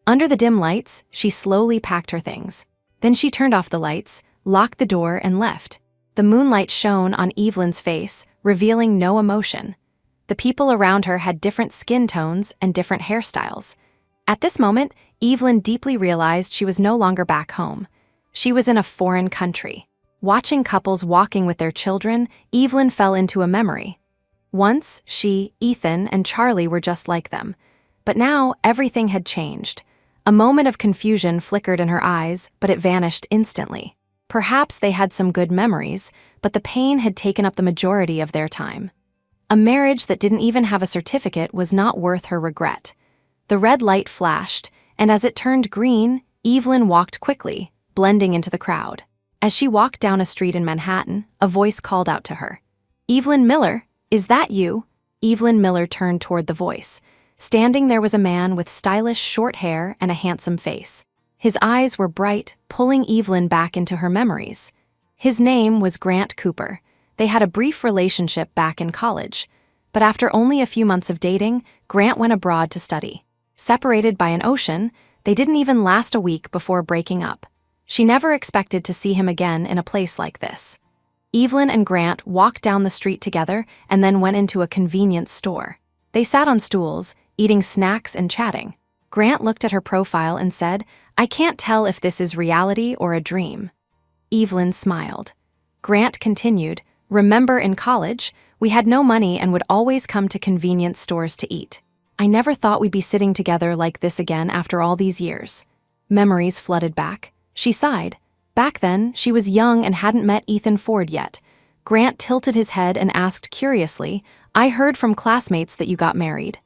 Under the dim lights, she slowly packed her things. Then she turned off the lights, locked the door, and left. The moonlight shone on Evelyn's face, revealing no emotion. The people around her had different skin tones and different hairstyles. At this moment, Evelyn deeply realized she was no longer back home. She was in a foreign country. Watching couples walking with their children, Evelyn fell into a memory. Once, she, Ethan, and Charlie were just like them. But now, everything had changed. A moment of confusion flickered in her eyes, but it vanished instantly. Perhaps they had some good memories, but the pain had taken up the majority of their time. A marriage that didn't even have a certificate was not worth her regret. The red light flashed, and as it turned green, Evelyn walked quickly, blending into the crowd. As she walked down a street in Manhattan, a voice called out to her. "Evelyn Miller, is that you?" Evelyn Miller turned toward the voice. Standing there was a man with stylish short hair and a handsome face. His eyes were bright, pulling Evelyn back into her memories. His name was Grant Cooper. They had a brief relationship back in college. But after only a few months of dating, Grant went abroad to study. Separated by an ocean, they didn't even last a week before breaking up. She never expected to see him again in a place like this. Evelyn and Grant walked down the street together and then went into a convenience store. They sat on stools, eating snacks and chatting. Grant looked at her profile and said, "I can't tell if this is reality or a dream." Evelyn smiled. Grant continued, "Remember in college, we had no money and would always come to convenience stores to eat. I never thought we'd be sitting together like this again after all these years." Memories flooded back. She sighed. Back then, she was young and hadn't met Ethan Ford yet. Grant tilted his head and asked curiously, "I heard from classmates that you got married.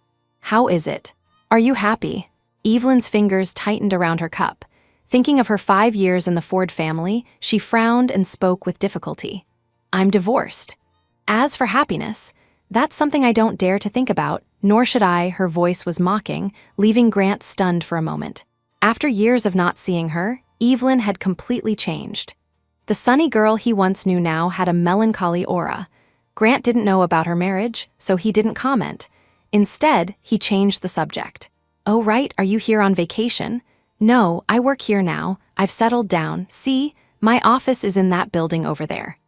How is it? Are you happy?" Evelyn's fingers tightened around her cup. Thinking of her 5 years in the Ford family, she frowned and spoke with difficulty. "I'm divorced." "As for happiness, that's something I don't dare to think about, nor should I," her voice was mocking, leaving Grant stunned for a moment. After years of not seeing her, Evelyn had completely changed. The sunny girl he once knew now had a melancholy aura. Grant didn't know about her marriage, so he didn't comment. Instead, he changed the subject. "Oh right, are you here on vacation?" "No, I work here now. I've settled down. See, my office is in that building over there."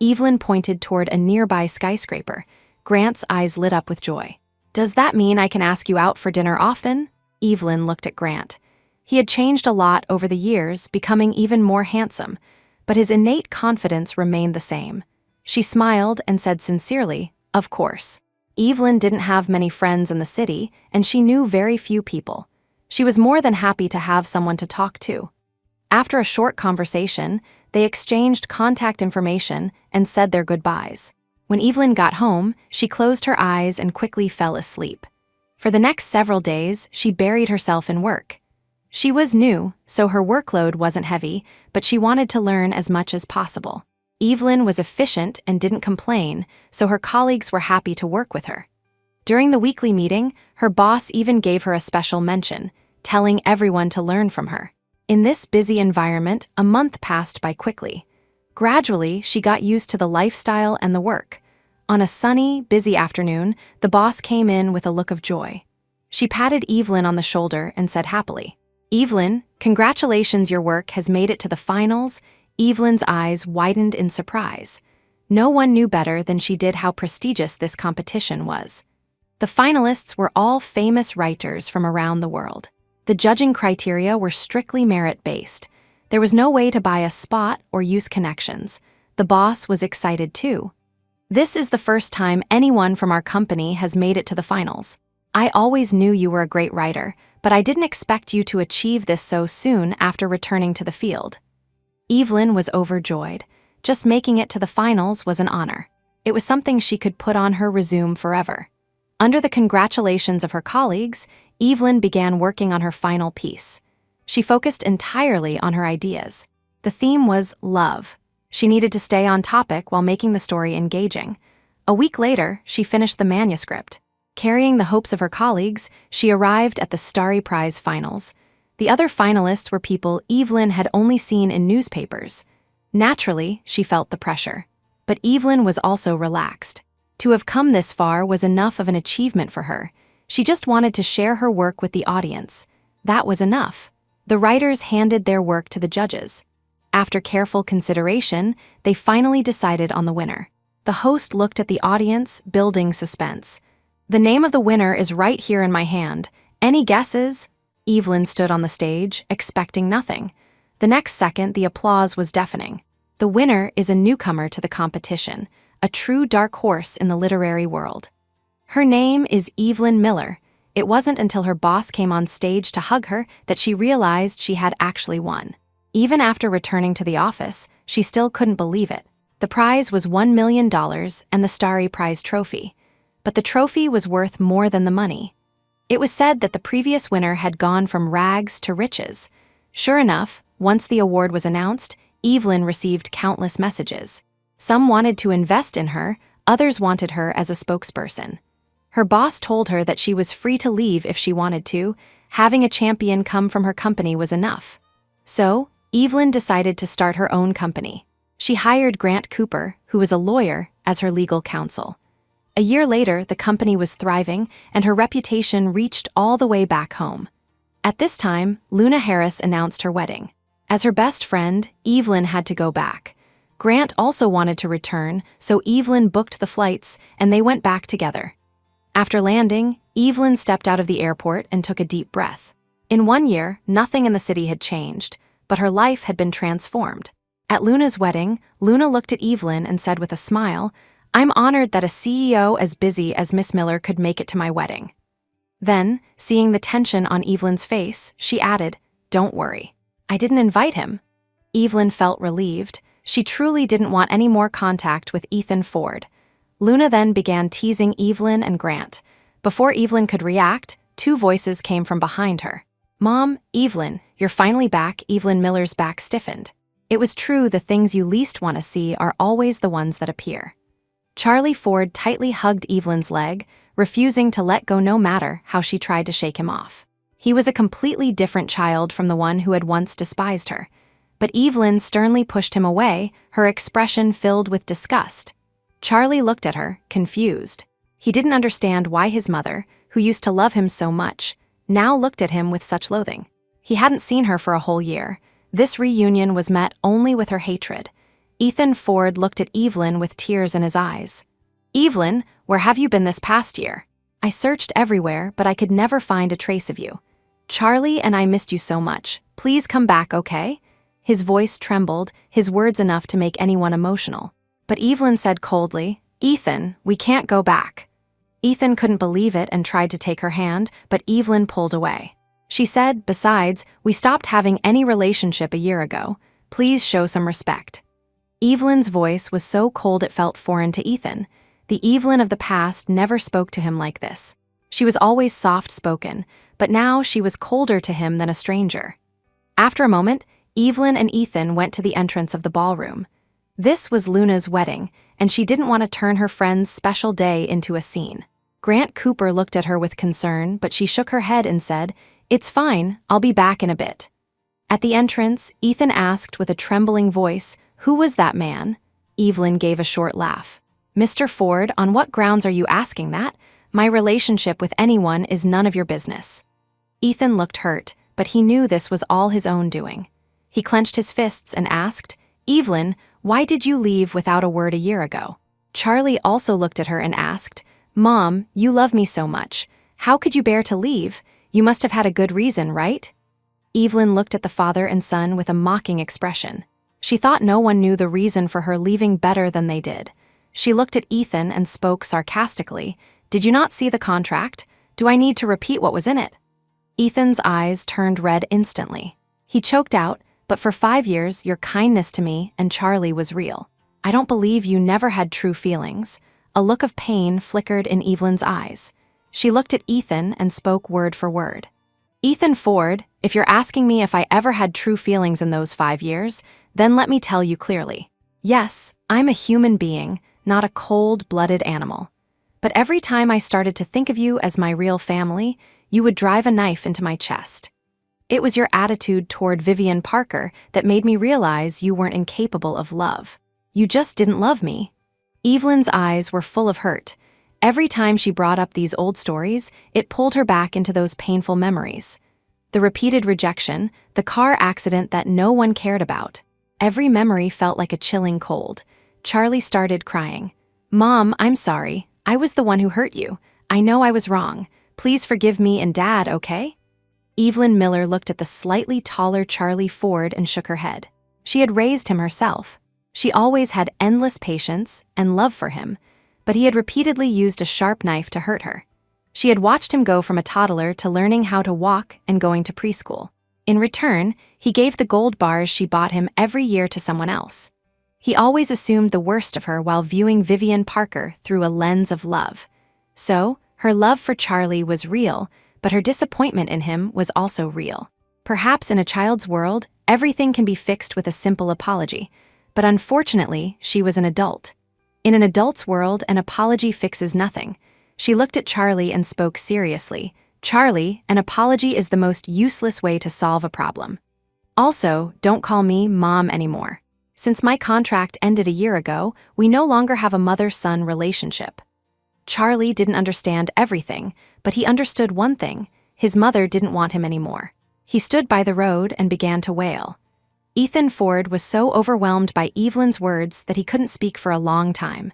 Evelyn pointed toward a nearby skyscraper. Grant's eyes lit up with joy. "Does that mean I can ask you out for dinner often?" Evelyn looked at Grant. He had changed a lot over the years, becoming even more handsome, but his innate confidence remained the same. She smiled and said sincerely, "Of course." Evelyn didn't have many friends in the city, and she knew very few people. She was more than happy to have someone to talk to. After a short conversation, they exchanged contact information and said their goodbyes. When Evelyn got home, she closed her eyes and quickly fell asleep. For the next several days, she buried herself in work. She was new, so her workload wasn't heavy, but she wanted to learn as much as possible. Evelyn was efficient and didn't complain, so her colleagues were happy to work with her. During the weekly meeting, her boss even gave her a special mention, telling everyone to learn from her. In this busy environment, a month passed by quickly. Gradually, she got used to the lifestyle and the work. On a sunny, busy afternoon, the boss came in with a look of joy. She patted Evelyn on the shoulder and said happily, "Evelyn, congratulations, your work has made it to the finals." Evelyn's eyes widened in surprise. No one knew better than she did how prestigious this competition was. The finalists were all famous writers from around the world. The judging criteria were strictly merit-based. There was no way to buy a spot or use connections. The boss was excited too. "This is the first time anyone from our company has made it to the finals. I always knew you were a great writer, but I didn't expect you to achieve this so soon after returning to the field." Evelyn was overjoyed. Just making it to the finals was an honor. It was something she could put on her resume forever. Under the congratulations of her colleagues, Evelyn began working on her final piece. She focused entirely on her ideas. The theme was love. She needed to stay on topic while making the story engaging. A week later, she finished the manuscript. Carrying the hopes of her colleagues, she arrived at the Starry Prize finals. The other finalists were people Evelyn had only seen in newspapers. Naturally, she felt the pressure. But Evelyn was also relaxed. To have come this far was enough of an achievement for her. She just wanted to share her work with the audience. That was enough. The writers handed their work to the judges. After careful consideration, they finally decided on the winner. The host looked at the audience, building suspense. The name of the winner is right here in my hand. Any guesses? Evelyn stood on the stage, expecting nothing. The next second, the applause was deafening. The winner is a newcomer to the competition, a true dark horse in the literary world. Her name is Evelyn Miller. It wasn't until her boss came on stage to hug her that she realized she had actually won. Even after returning to the office, she still couldn't believe it. The prize was $1 million and the Starry Prize trophy. But the trophy was worth more than the money. It was said that the previous winner had gone from rags to riches. Sure enough, once the award was announced, Evelyn received countless messages. Some wanted to invest in her, others wanted her as a spokesperson. Her boss told her that she was free to leave if she wanted to. Having a champion come from her company was enough. So, Evelyn decided to start her own company. She hired Grant Cooper, who was a lawyer, as her legal counsel. A year later, the company was thriving, and her reputation reached all the way back home. At this time, Luna Harris announced her wedding. As her best friend, Evelyn had to go back. Grant also wanted to return, so Evelyn booked the flights, and they went back together. After landing, Evelyn stepped out of the airport and took a deep breath. In 1 year, nothing in the city had changed, but her life had been transformed. At Luna's wedding, Luna looked at Evelyn and said with a smile, "I'm honored that a CEO as busy as Miss Miller could make it to my wedding." Then, seeing the tension on Evelyn's face, she added, "Don't worry. I didn't invite him." Evelyn felt relieved. She truly didn't want any more contact with Ethan Ford. Luna then began teasing Evelyn and Grant. Before Evelyn could react, 2 voices came from behind her. "Mom, Evelyn, you're finally back." Evelyn Miller's back stiffened. It was true, the things you least want to see are always the ones that appear. Charlie Ford tightly hugged Evelyn's leg, refusing to let go no matter how she tried to shake him off. He was a completely different child from the one who had once despised her. But Evelyn sternly pushed him away, her expression filled with disgust. Charlie looked at her, confused. He didn't understand why his mother, who used to love him so much, now looked at him with such loathing. He hadn't seen her for a whole year. This reunion was met only with her hatred. Ethan Ford looked at Evelyn with tears in his eyes. "Evelyn, where have you been this past year? I searched everywhere, but I could never find a trace of you. Charlie and I missed you so much. Please come back, okay?" His voice trembled, his words enough to make anyone emotional. But Evelyn said coldly, "Ethan, we can't go back." Ethan couldn't believe it and tried to take her hand, but Evelyn pulled away. She said, "Besides, we stopped having any relationship a year ago. Please show some respect." Evelyn's voice was so cold it felt foreign to Ethan. The Evelyn of the past never spoke to him like this. She was always soft-spoken, but now she was colder to him than a stranger. After a moment, Evelyn and Ethan went to the entrance of the ballroom. This was Luna's wedding, and she didn't want to turn her friend's special day into a scene. Grant Cooper looked at her with concern, but she shook her head and said, "It's fine, I'll be back in a bit." At the entrance, Ethan asked with a trembling voice, "Who was that man?" Evelyn gave a short laugh. "Mr. Ford, on what grounds are you asking that? My relationship with anyone is none of your business." Ethan looked hurt, but he knew this was all his own doing. He clenched his fists and asked, "Evelyn, why did you leave without a word a year ago?" Charlie also looked at her and asked, "Mom, you love me so much. How could you bear to leave? You must have had a good reason, right?" Evelyn looked at the father and son with a mocking expression. She thought no one knew the reason for her leaving better than they did. She looked at Ethan and spoke sarcastically, "Did you not see the contract? Do I need to repeat what was in it?" Ethan's eyes turned red instantly. He choked out, "But for 5 years, your kindness to me and Charlie was real. I don't believe you never had true feelings." A look of pain flickered in Evelyn's eyes. She looked at Ethan and spoke word for word. "Ethan Ford, if you're asking me if I ever had true feelings in those 5 years, then let me tell you clearly. Yes, I'm a human being, not a cold-blooded animal. But every time I started to think of you as my real family, you would drive a knife into my chest. It was your attitude toward Vivian Parker that made me realize you weren't incapable of love. You just didn't love me." Evelyn's eyes were full of hurt. Every time she brought up these old stories, it pulled her back into those painful memories. The repeated rejection, the car accident that no one cared about. Every memory felt like a chilling cold. Charlie started crying. "Mom, I'm sorry. I was the one who hurt you. I know I was wrong. Please forgive me and Dad, okay? Evelyn Miller looked at the slightly taller Charlie Ford and shook her head. She had raised him herself. She always had endless patience and love for him, but he had repeatedly used a sharp knife to hurt her. She had watched him go from a toddler to learning how to walk and going to preschool. In return, he gave the gold bars she bought him every year to someone else. He always assumed the worst of her while viewing Vivian Parker through a lens of love. So, her love for Charlie was real, but her disappointment in him was also real. Perhaps in a child's world, everything can be fixed with a simple apology, but unfortunately, she was an adult. In an adult's world, an apology fixes nothing. She looked at Charlie and spoke seriously. Charlie, an apology is the most useless way to solve a problem. Also, don't call me Mom anymore. Since my contract ended a year ago, we no longer have a mother-son relationship. Charlie didn't understand everything, but he understood one thing: his mother didn't want him anymore. He stood by the road and began to wail. Ethan Ford was so overwhelmed by Evelyn's words that he couldn't speak for a long time.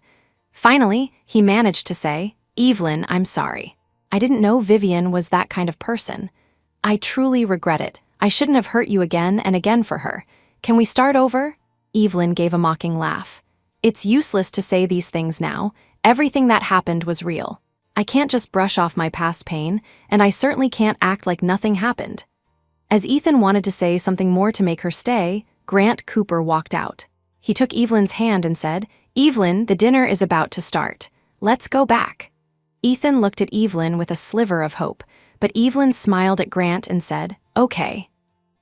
Finally, he managed to say, "Evelyn, I'm sorry. I didn't know Vivian was that kind of person. I truly regret it. I shouldn't have hurt you again and again for her. Can we start over?" Evelyn gave a mocking laugh. "It's useless to say these things now. Everything that happened was real. I can't just brush off my past pain, and I certainly can't act like nothing happened." As Ethan wanted to say something more to make her stay, Grant Cooper walked out. He took Evelyn's hand and said, "Evelyn, the dinner is about to start. Let's go back." Ethan looked at Evelyn with a sliver of hope, but Evelyn smiled at Grant and said, "Okay."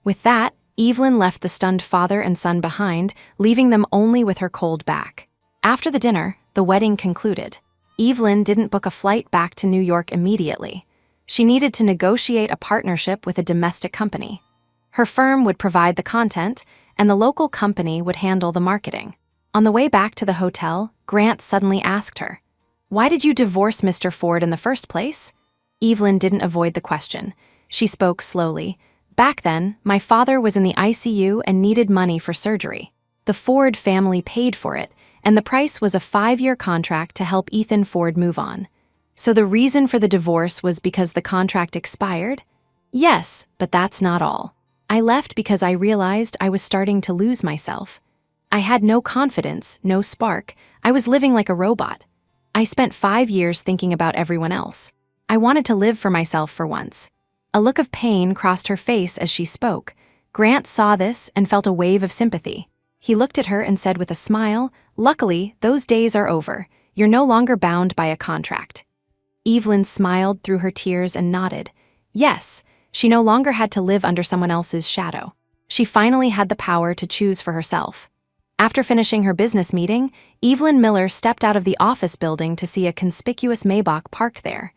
With that, Evelyn left the stunned father and son behind, leaving them only with her cold back. After the dinner, the wedding concluded. Evelyn didn't book a flight back to New York immediately. She needed to negotiate a partnership with a domestic company. Her firm would provide the content, and the local company would handle the marketing. On the way back to the hotel, Grant suddenly asked her, "Why did you divorce Mr. Ford in the first place?" Evelyn didn't avoid the question. She spoke slowly. "Back then, my father was in the ICU and needed money for surgery. The Ford family paid for it, and the price was a 5-year contract to help Ethan Ford move on. So the reason for the divorce was because the contract expired? Yes, but that's not all. I left because I realized I was starting to lose myself. I had no confidence, no spark. I was living like a robot. I spent 5 years thinking about everyone else. I wanted to live for myself for once." A look of pain crossed her face as she spoke. Grant saw this and felt a wave of sympathy. He looked at her and said with a smile, "Luckily, those days are over. You're no longer bound by a contract." Evelyn smiled through her tears and nodded. Yes, she no longer had to live under someone else's shadow. She finally had the power to choose for herself. After finishing her business meeting, Evelyn Miller stepped out of the office building to see a conspicuous Maybach parked there.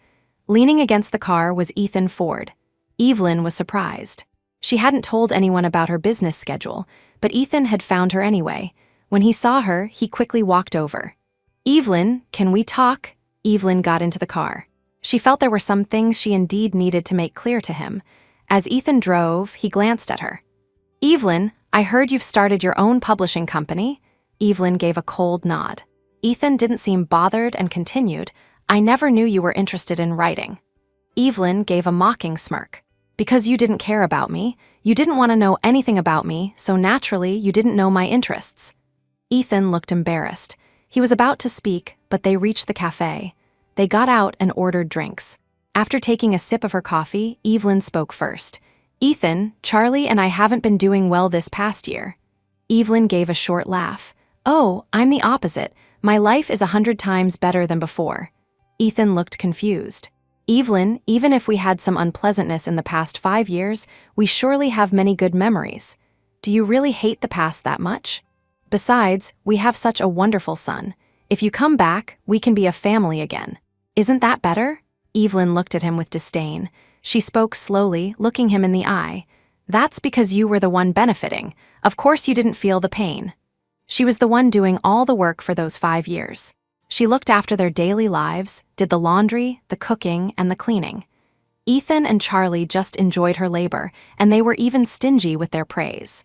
Leaning against the car was Ethan Ford. Evelyn was surprised. She hadn't told anyone about her business schedule, but Ethan had found her anyway. When he saw her, he quickly walked over. "Evelyn, can we talk?" Evelyn got into the car. She felt there were some things she indeed needed to make clear to him. As Ethan drove, he glanced at her. "Evelyn, I heard you've started your own publishing company." Evelyn gave a cold nod. Ethan didn't seem bothered and continued, "I never knew you were interested in writing." Evelyn gave a mocking smirk. "Because you didn't care about me. You didn't want to know anything about me, so naturally you didn't know my interests." Ethan looked embarrassed. He was about to speak, but they reached the cafe. They got out and ordered drinks. After taking a sip of her coffee, Evelyn spoke first. "Ethan, Charlie and I haven't been doing well this past year." Evelyn gave a short laugh. "Oh, I'm the opposite. My life is 100 times better than before." Ethan looked confused. "Evelyn, even if we had some unpleasantness in the past 5 years, we surely have many good memories. Do you really hate the past that much? Besides, we have such a wonderful son. If you come back, we can be a family again. Isn't that better?" Evelyn looked at him with disdain. She spoke slowly, looking him in the eye. "That's because you were the one benefiting. Of course you didn't feel the pain." She was the one doing all the work for those 5 years. She looked after their daily lives, did the laundry, the cooking, and the cleaning. Ethan and Charlie just enjoyed her labor, and they were even stingy with their praise.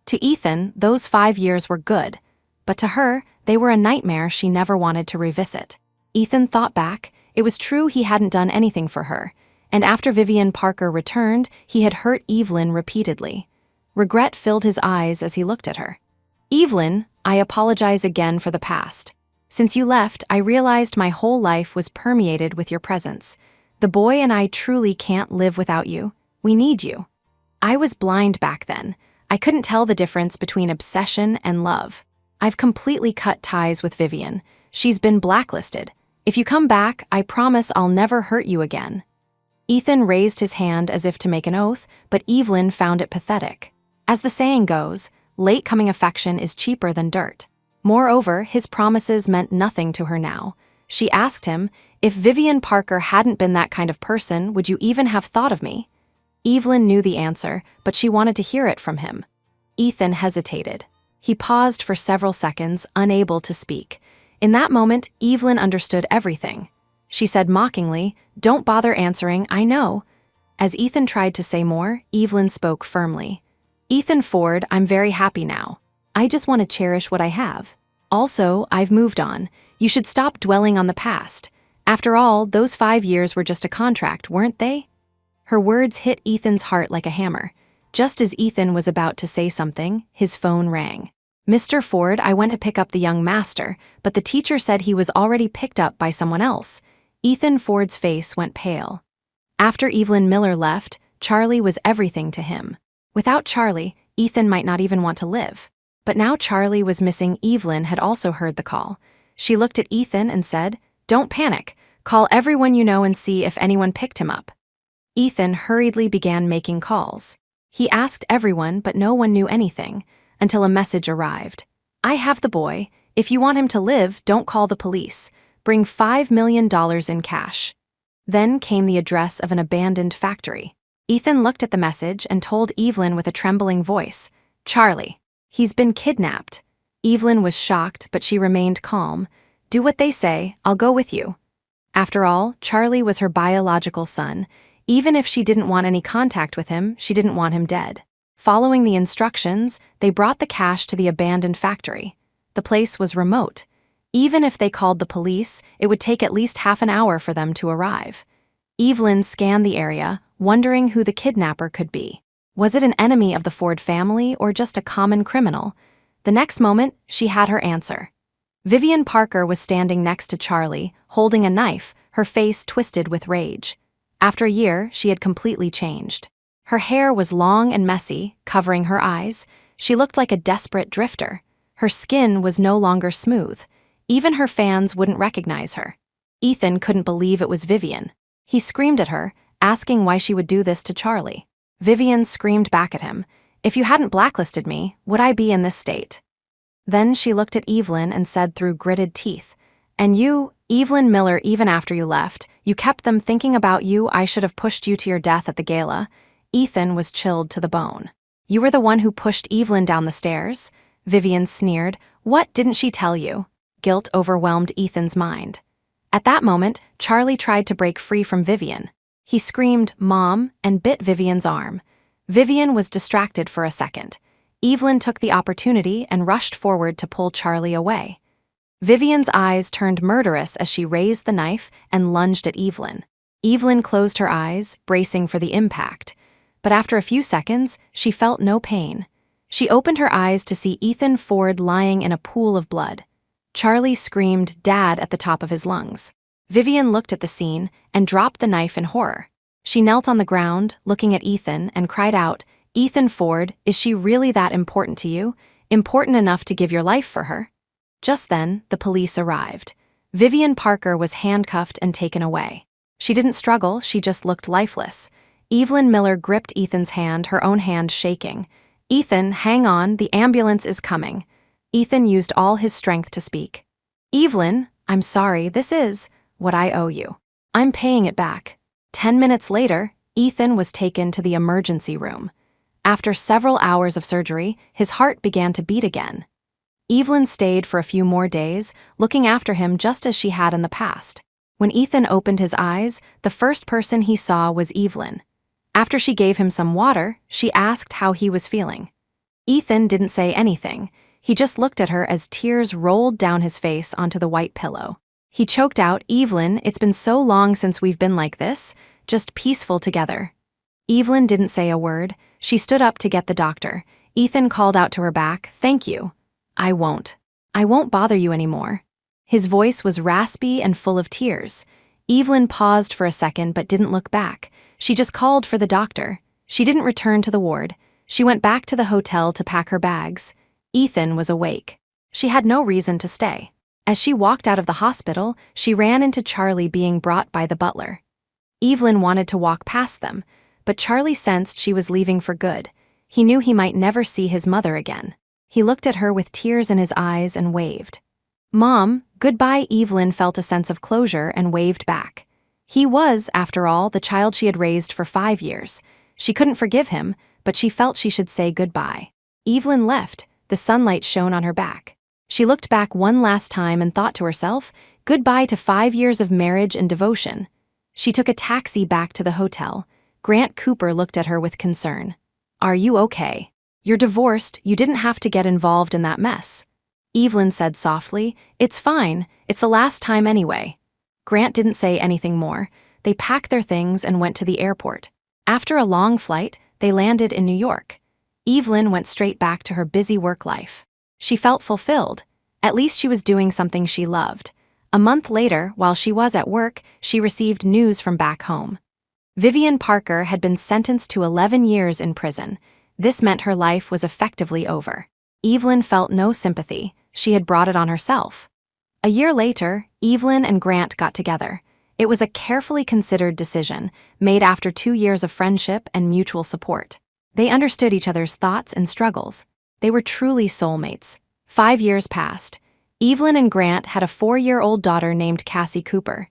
To Ethan, those 5 years were good, but to her, they were a nightmare she never wanted to revisit. Ethan thought back. It was true he hadn't done anything for her, and after Vivian Parker returned, he had hurt Evelyn repeatedly. Regret filled his eyes as he looked at her. "Evelyn, I apologize again for the past. Since you left, I realized my whole life was permeated with your presence. The boy and I truly can't live without you. We need you." I was blind back then. I couldn't tell the difference between obsession and love. I've completely cut ties with Vivian. She's been blacklisted. If you come back, I promise I'll never hurt you again. Ethan raised his hand as if to make an oath, but Evelyn found it pathetic. As the saying goes, late-coming affection is cheaper than dirt. Moreover, his promises meant nothing to her now. She asked him, "If Vivian Parker hadn't been that kind of person, would you even have thought of me?" Evelyn knew the answer, but she wanted to hear it from him. Ethan hesitated. He paused for several seconds, unable to speak. In that moment, Evelyn understood everything. She said mockingly, "Don't bother answering, I know." As Ethan tried to say more, Evelyn spoke firmly. "Ethan Ford, I'm very happy now. I just want to cherish what I have. Also, I've moved on. You should stop dwelling on the past. After all, those 5 years were just a contract, weren't they?" Her words hit Ethan's heart like a hammer. Just as Ethan was about to say something, his phone rang. "Mr. Ford, I went to pick up the young master, but the teacher said he was already picked up by someone else." Ethan Ford's face went pale. After Evelyn Miller left, Charlie was everything to him. Without Charlie, Ethan might not even want to live. But now Charlie was missing. Evelyn had also heard the call. She looked at Ethan and said, "Don't panic. Call everyone you know and see if anyone picked him up." Ethan hurriedly began making calls. He asked everyone, but no one knew anything, until a message arrived. "I have the boy. If you want him to live, don't call the police. Bring $5 million in cash." Then came the address of an abandoned factory. Ethan looked at the message and told Evelyn with a trembling voice, "Charlie, he's been kidnapped." Evelyn was shocked, but she remained calm. "Do what they say, I'll go with you." After all, Charlie was her biological son. Even if she didn't want any contact with him, she didn't want him dead. Following the instructions, they brought the cash to the abandoned factory. The place was remote. Even if they called the police, it would take at least half an hour for them to arrive. Evelyn scanned the area, wondering who the kidnapper could be. Was it an enemy of the Ford family or just a common criminal? The next moment, she had her answer. Vivian Parker was standing next to Charlie, holding a knife, her face twisted with rage. After a year, she had completely changed. Her hair was long and messy, covering her eyes. She looked like a desperate drifter. Her skin was no longer smooth. Even her fans wouldn't recognize her. Ethan couldn't believe it was Vivian. He screamed at her, asking why she would do this to Charlie. Vivian screamed back at him, "If you hadn't blacklisted me, would I be in this state?" Then she looked at Evelyn and said through gritted teeth, "And you, Evelyn Miller, even after you left, you kept them thinking about you. I should have pushed you to your death at the gala." Ethan was chilled to the bone. "You were the one who pushed Evelyn down the stairs?" Vivian sneered. "What didn't she tell you?" Guilt overwhelmed Ethan's mind. At that moment, Charlie tried to break free from Vivian. He screamed, "Mom," and bit Vivian's arm. Vivian was distracted for a second. Evelyn took the opportunity and rushed forward to pull Charlie away. Vivian's eyes turned murderous as she raised the knife and lunged at Evelyn. Evelyn closed her eyes, bracing for the impact. But after a few seconds, she felt no pain. She opened her eyes to see Ethan Ford lying in a pool of blood. Charlie screamed, "Dad," at the top of his lungs. Vivian looked at the scene and dropped the knife in horror. She knelt on the ground, looking at Ethan, and cried out, "Ethan Ford, is she really that important to you? Important enough to give your life for her?" Just then, the police arrived. Vivian Parker was handcuffed and taken away. She didn't struggle, she just looked lifeless. Evelyn Miller gripped Ethan's hand, her own hand shaking. "Ethan, hang on, the ambulance is coming." Ethan used all his strength to speak. "Evelyn, I'm sorry, this is what I owe you. I'm paying it back." 10 minutes later, Ethan was taken to the emergency room. After several hours of surgery, his heart began to beat again. Evelyn stayed for a few more days, looking after him just as she had in the past. When Ethan opened his eyes, the first person he saw was Evelyn. After she gave him some water, she asked how he was feeling. Ethan didn't say anything. He just looked at her as tears rolled down his face onto the white pillow. He choked out, "Evelyn, it's been so long since we've been like this, just peaceful together." Evelyn didn't say a word. She stood up to get the doctor. Ethan called out to her back, "Thank you." I won't bother you anymore." His voice was raspy and full of tears. Evelyn paused for a second but didn't look back. She just called for the doctor. She didn't return to the ward. She went back to the hotel to pack her bags. Ethan was awake. She had no reason to stay. As she walked out of the hospital, she ran into Charlie being brought by the butler. Evelyn wanted to walk past them, but Charlie sensed she was leaving for good. He knew he might never see his mother again. He looked at her with tears in his eyes and waved. "Mom, goodbye." Evelyn felt a sense of closure and waved back. He was, after all, the child she had raised for 5 years. She couldn't forgive him, but she felt she should say goodbye. Evelyn left. The sunlight shone on her back. She looked back one last time and thought to herself, goodbye to 5 years of marriage and devotion. She took a taxi back to the hotel. Grant Cooper looked at her with concern. "Are you okay? You're divorced, you didn't have to get involved in that mess." Evelyn said softly, "It's fine, it's the last time anyway." Grant didn't say anything more. They packed their things and went to the airport. After a long flight, they landed in New York. Evelyn went straight back to her busy work life. She felt fulfilled. At least she was doing something she loved. A month later, while she was at work, she received news from back home. Vivian Parker had been sentenced to 11 years in prison. This meant her life was effectively over. Evelyn felt no sympathy. She had brought it on herself. A year later, Evelyn and Grant got together. It was a carefully considered decision, made after 2 years of friendship and mutual support. They understood each other's thoughts and struggles. They were truly soulmates. 5 years passed. Evelyn and Grant had a 4-year-old daughter named Cassie Cooper.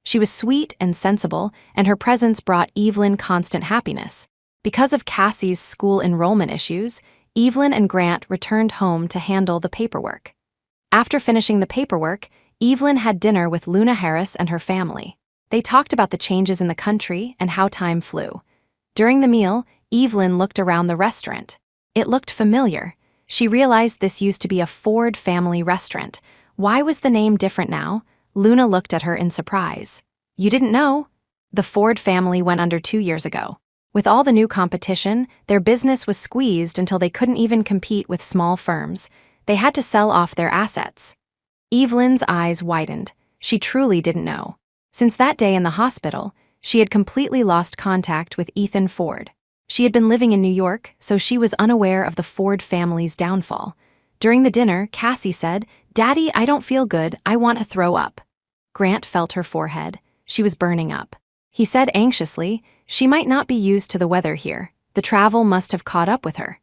She was sweet and sensible, and her presence brought Evelyn constant happiness. Because of Cassie's school enrollment issues, Evelyn and Grant returned home to handle the paperwork. After finishing the paperwork, Evelyn had dinner with Luna Harris and her family. They talked about the changes in the country and how time flew. During the meal, Evelyn looked around the restaurant. It looked familiar. She realized this used to be a Ford family restaurant. Why was the name different now? Luna looked at her in surprise. "You didn't know?" The Ford family went under 2 years ago. With all the new competition, their business was squeezed until they couldn't even compete with small firms. They had to sell off their assets. Evelyn's eyes widened. She truly didn't know. Since that day in the hospital, she had completely lost contact with Ethan Ford. She had been living in New York, so she was unaware of the Ford family's downfall. During the dinner, Cassie said, "Daddy, I don't feel good. I want to throw up." Grant felt her forehead. She was burning up. He said anxiously, "She might not be used to the weather here. The travel must have caught up with her."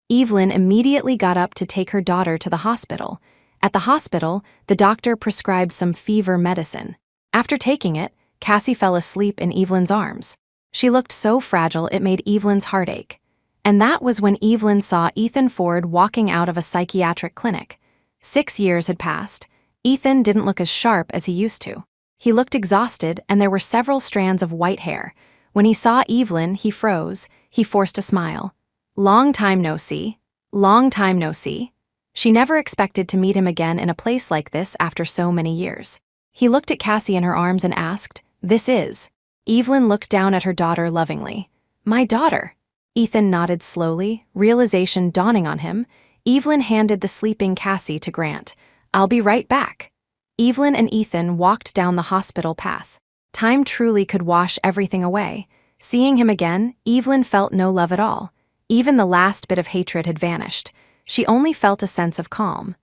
Evelyn immediately got up to take her daughter to the hospital. At the hospital, the doctor prescribed some fever medicine. After taking it, Cassie fell asleep in Evelyn's arms. She looked so fragile it made Evelyn's heart ache. And that was when Evelyn saw Ethan Ford walking out of a psychiatric clinic. 6 years had passed. Ethan didn't look as sharp as he used to. He looked exhausted, and there were several strands of white hair. When he saw Evelyn, he froze. He forced a smile. "Long time no see. Long time no see." She never expected to meet him again in a place like this after so many years. He looked at Cassie in her arms and asked, "This is?" Evelyn looked down at her daughter lovingly. "My daughter." Ethan nodded slowly, realization dawning on him. Evelyn handed the sleeping Cassie to Grant. "I'll be right back." Evelyn and Ethan walked down the hospital path. Time truly could wash everything away. Seeing him again, Evelyn felt no love at all. Even the last bit of hatred had vanished. She only felt a sense of calm.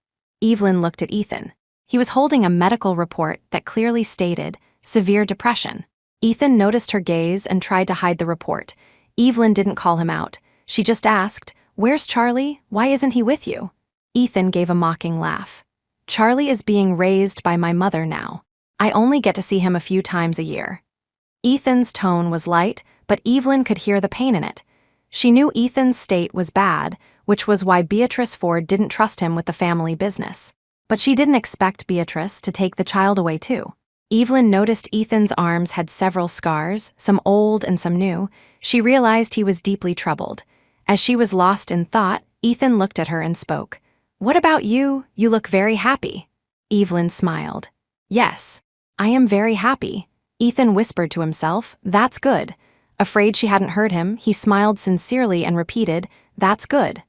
Evelyn looked at Ethan. He was holding a medical report that clearly stated severe depression. Ethan noticed her gaze and tried to hide the report. Evelyn didn't call him out. She just asked, "Where's Charlie? Why isn't he with you?" Ethan gave a mocking laugh. "Charlie is being raised by my mother now. I only get to see him a few times a year." Ethan's tone was light, but Evelyn could hear the pain in it. She knew Ethan's state was bad, which was why Beatrice Ford didn't trust him with the family business. But she didn't expect Beatrice to take the child away too. Evelyn noticed Ethan's arms had several scars, some old and some new. She realized he was deeply troubled. As she was lost in thought, Ethan looked at her and spoke. "What about you? You look very happy." Evelyn smiled. Yes. I am very happy. Ethan whispered to himself, "That's good." Afraid she hadn't heard him, he smiled sincerely and repeated, "That's good."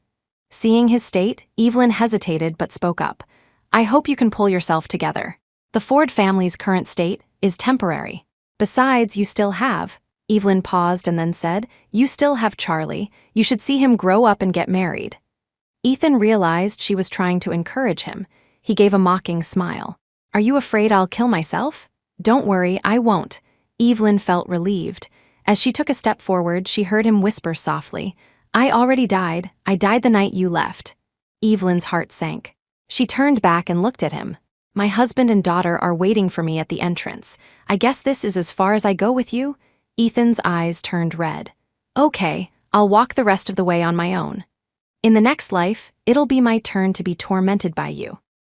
Seeing his state, Evelyn hesitated but spoke up. "I hope you can pull yourself together. The Ford family's current state is temporary. Besides, you still have." Evelyn paused and then said, "You still have Charlie. You should see him grow up and get married." Ethan realized she was trying to encourage him. He gave a mocking smile. "Are you afraid I'll kill myself?" "Don't worry, I won't." Evelyn felt relieved. As she took a step forward, she heard him whisper softly, "I already died. I died the night you left." Evelyn's heart sank. She turned back and looked at him. "My husband and daughter are waiting for me at the entrance. I guess this is as far as I go with you?" Ethan's eyes turned red. "Okay, I'll walk the rest of the way on my own. In the next life, it'll be my turn to be tormented by you."